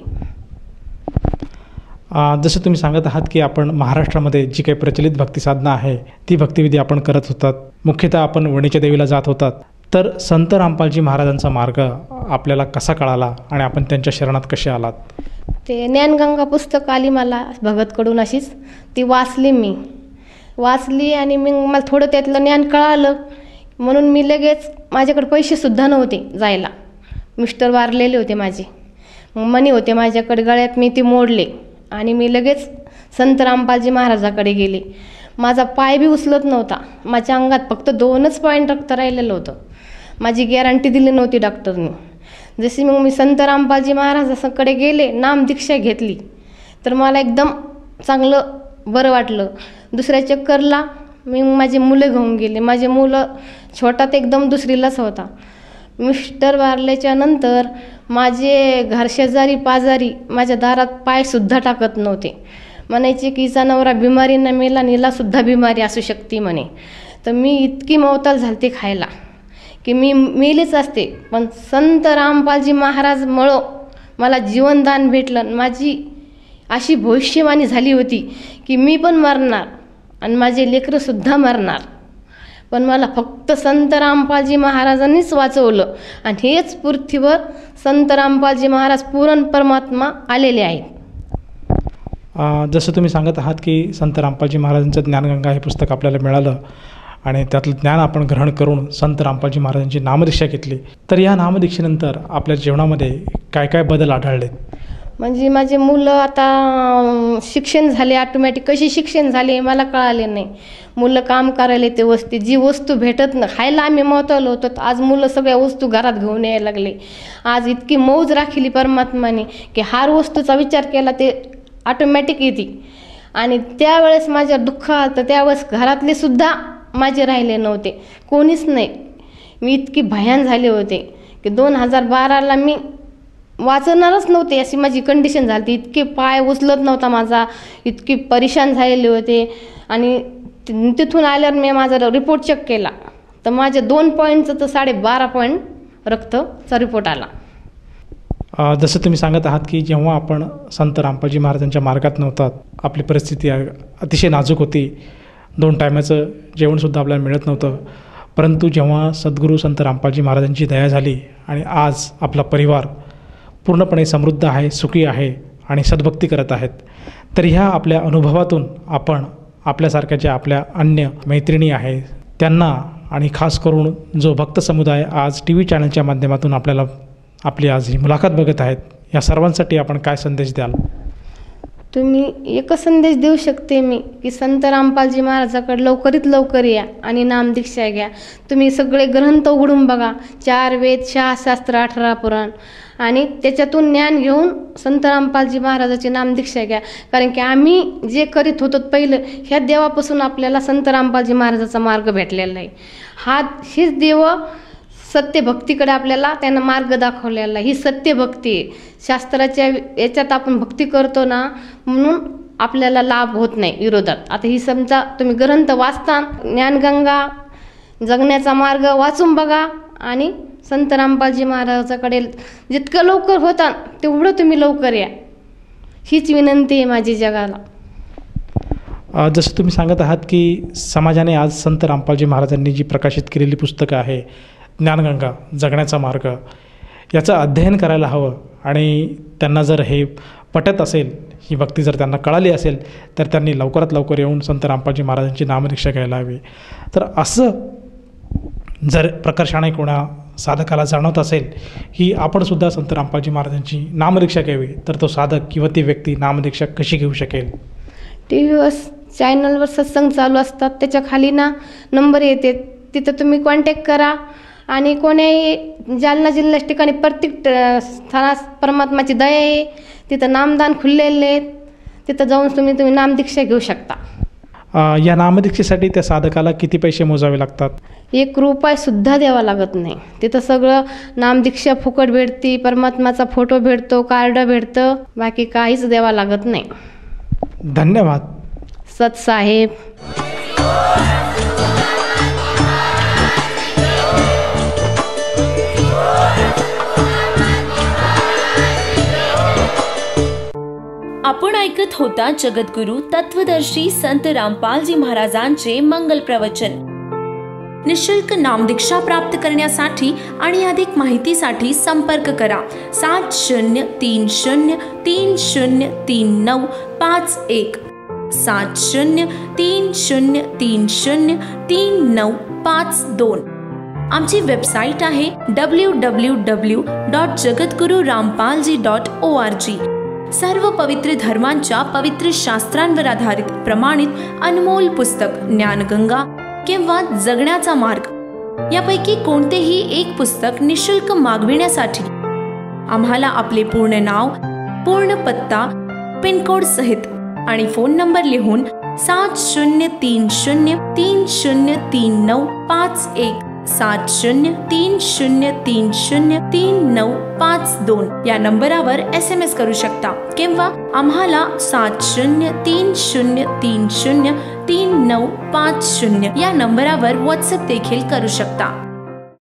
जसं तुम्ही सांगत आहात की आपण महाराष्ट्रामध्ये जी काही प्रचलित भक्ती साधना आहे ती भक्तिविधी आपण करत होतात. मुख्यतः आपण वणीच्या देवीला जात होतात. तर संत रामपालजी महाराजांचा मार्ग आपल्याला कसा कळाला आणि आपण त्यांच्या शरणात कसे आलात? ते ज्ञानगंगा पुस्तक आली मला भगतकडून, अशीच ती वाचली आणि मग मला थोडं त्यातलं ज्ञान कळालं. म्हणून मी लगेच, माझ्याकडे पैसेसुद्धा नव्हते जायला, मिस्टर वारलेले होते माझे, मनी होते माझ्याकडे गळ्यात, मी ते मोडले आणि मी लगेच संत रामपालजी महाराजाकडे गेले. माझा पाय बी उचलत नव्हता, माझ्या अंगात फक्त 2च पॉईंट रक्त राहिलेलं होतं. माझी गॅरंटी दिली नव्हती डॉक्टरने. जशी मग मी संत रामपालजी महाराजांकडे गेले, नामदीक्षा घेतली, तर मला एकदम चांगलं बरं वाटलं. दुसऱ्या चक्करला मी माझे मुलं घेऊन गेले. माझे मुलं छोटा ते एकदम 2रीलाच होता, मिस्टर वारल्याच्या नंतर माझे घरशेजारी पाजारी माझ्या दारात पायसुद्धा टाकत नव्हते. म्हणायचे की हिचा नवरा बिमारीनं मेला आणि हिलासुद्धा बिमारी असू शकते म्हणे. तर मी इतकी मवताल झालते खायला की मी मेलेच असते, पण संत रामपालजी महाराजमुळं मला जीवनदान भेटलं. माझी अशी भविष्यवाणी झाली होती की मी पण मरणार आणि माझे लेकरंसुद्धा मरणार, पण मला फक्त संत रामपालजी महाराजांनीच वाचवलं. आणि हेच पृथ्वीवर संत रामपालजी महाराज पूर्ण परमात्मा आलेले आहेत. जसं तुम्ही सांगत आहात की संत रामपालजी महाराजांचं ज्ञानगंगा हे पुस्तक आपल्याला मिळालं आणि त्यातलं ज्ञान आपण ग्रहण करून संत रामपालजी महाराजांची नामदीक्षा घेतली, तर या नामदीक्षेनंतर आपल्या जीवनामध्ये काय काय बदल आढळले? म्हणजे माझे मुलं आता शिक्षण झाले, ऑटोमॅटिक कशी शिक्षण झाले मला कळाले नाही. मुलं काम करायला ते वस्ती जी वस्तू भेटत ना खायला आम्ही महत्त्वाला होतो, आज मुलं सगळ्या वस्तू घरात घेऊन यायला लागले. आज इतकी मौज राखली परमात्माने की हार वस्तूचा विचार केला ते ऑटोमॅटिक येते. आणि त्यावेळेस माझ्या दुःख आलं, त्यावेळेस घरातले सुद्धा माझे राहिले नव्हते, कोणीच नाही. मी इतकी भयान झाले होते की 2012ला मी वाचणारच नव्हते, अशी माझी कंडिशन झाली. इतके पाय उचलत नव्हता माझा, इतकी परेशान झालेले होते. आणि तिथून आल्यावर मी माझा रिपोर्ट चेक केला तर माझे 2 पॉईंटचं तर 12.5 पॉईंट रक्तचा रिपोर्ट आला. जसं तुम्ही सांगत आहात की जेव्हा आपण संत रामपालजी महाराजांच्या मार्गात नव्हतात, आपली परिस्थिती अतिशय नाजूक होती, 2 टायमाचं जेवणसुद्धा आपल्याला मिळत नव्हतं, परंतु जेव्हा सद्गुरू संत रामपालजी महाराजांची दया झाली आणि आज आपला परिवार पूर्णपणे समृद्ध आहे, सुखी आहे आणि सद्भक्ती करत आहेत, तर ह्या आपल्या अनुभवातून आपण आपल्यासारख्या ज्या आपल्या अन्य मैत्रिणी आहेत त्यांना आणि खास करून जो भक्त समुदाय आज TV चॅनलच्या माध्यमातून आपली आज ही मुलाखत बघत आहेत, या सर्वांसाठी आपण काय संदेश द्याल? तुम्ही एकच संदेश देऊ शकते मी की संत रामपालजी महाराजाकडे लवकरात लवकर या आणि नामदीक्षा घ्या. तुम्ही सगळे ग्रंथ उघडून बघा, 4 वेद, 6 शास्त्र, 18 पुराण, आणि त्याच्यातून ज्ञान घेऊन संत रामपालजी महाराजाची नामदीक्षा घ्या. कारण की आम्ही जे करीत होतो पहिलं, ह्या देवापासून आपल्याला संत रामपालजी महाराजाचा मार्ग भेटलेला आहे. हीच देव सत्यभक्तीकडे आपल्याला त्यानं मार्ग दाखवलेला. ही सत्यभक्ती आहे. शास्त्राच्या याच्यात आपण भक्ती करतो ना, म्हणून आपल्याला लाभ होत नाही विरोधात. आता ही समजा तुम्ही ग्रंथ वाचता, ज्ञानगंगा, जगण्याचा मार्ग वाचून बघा आणि संत रामपालजी महाराजाकडे जितकं लवकर होता तेवढं तुम्ही लवकर या, हीच विनंती आहे माझी जगाला. जसं तुम्ही सांगत आहात की समाजाने आज संत रामपालजी महाराजांनी जी प्रकाशित केलेली पुस्तकं आहे ज्ञानगंगा, जगण्याचा मार्ग, याचं अध्ययन करायला हवं आणि त्यांना जर हे पटत असेल, ही भक्ती जर त्यांना कळाली असेल, तर त्यांनी लवकरात लवकर येऊन संत रामपालजी महाराजांची नामदीक्षा घ्यायला हवी. तर असं जर प्रकर्षाने कोणा साधकाला जाणवत असेल की आपणसुद्धा संत रामपालजी महाराजांची नामदीक्षा घ्यावी, तर तो साधक किंवा ती व्यक्ती नामदीक्षा कशी घेऊ शकेल? TV चॅनलवर सत्संग चालू असतात, त्याच्या खाली ना नंबर येते, तिथं तुम्ही कॉन्टॅक्ट करा. आणि कोण्याही जालना जिल्ह्याच्या ठिकाणी प्रत्येक स्थानास परमात्माची दया आहे, तिथं नामदान खुललेले आहेत, तिथं जाऊन तुम्ही नामदीक्षा घेऊ शकता. या नामदीक्षेसाठी त्या साधकाला किती पैसे मोजावे लागतात? 1 रुपयासुद्धा द्यावा लागत नाही. तिथं सगळं नामदीक्षा फुकट भेटते, परमात्माचा फोटो भेटतो, कार्ड भेटतं, बाकी काहीच द्यावा लागत नाही. धन्यवाद सतसाहेब. आपण ऐकत होता जगद्गुरु तत्वदर्शी संत रामपालजी महाराजांचे मंगल प्रवचन. निशुल्क नामदीक्षा प्राप्त करण्यासाठी आणि अधिक माहितीसाठी संपर्क करा 7030303951 7030303952. आमची वेबसाईट आहे www.jagadgururampalji.org. सर्व पवित्र धर्मांच्या पवित्र शास्त्रांवर आधारित प्रमाणित अनमोल पुस्तक ज्ञानगंगा किंवा जगण्याचा मार्ग यापैकी कोणतेही एक पुस्तक निशुल्क मागविण्यासाठी आम्हाला आपले पूर्ण नाव, पूर्ण पत्ता, पिनकोड सहित आणि फोन नंबर लिहून 7030303951 7030303952 या नंबरावर SMS करू शकता किंवा आम्हाला 7030303950 या नंबरावर WhatsApp देखील करू शकता.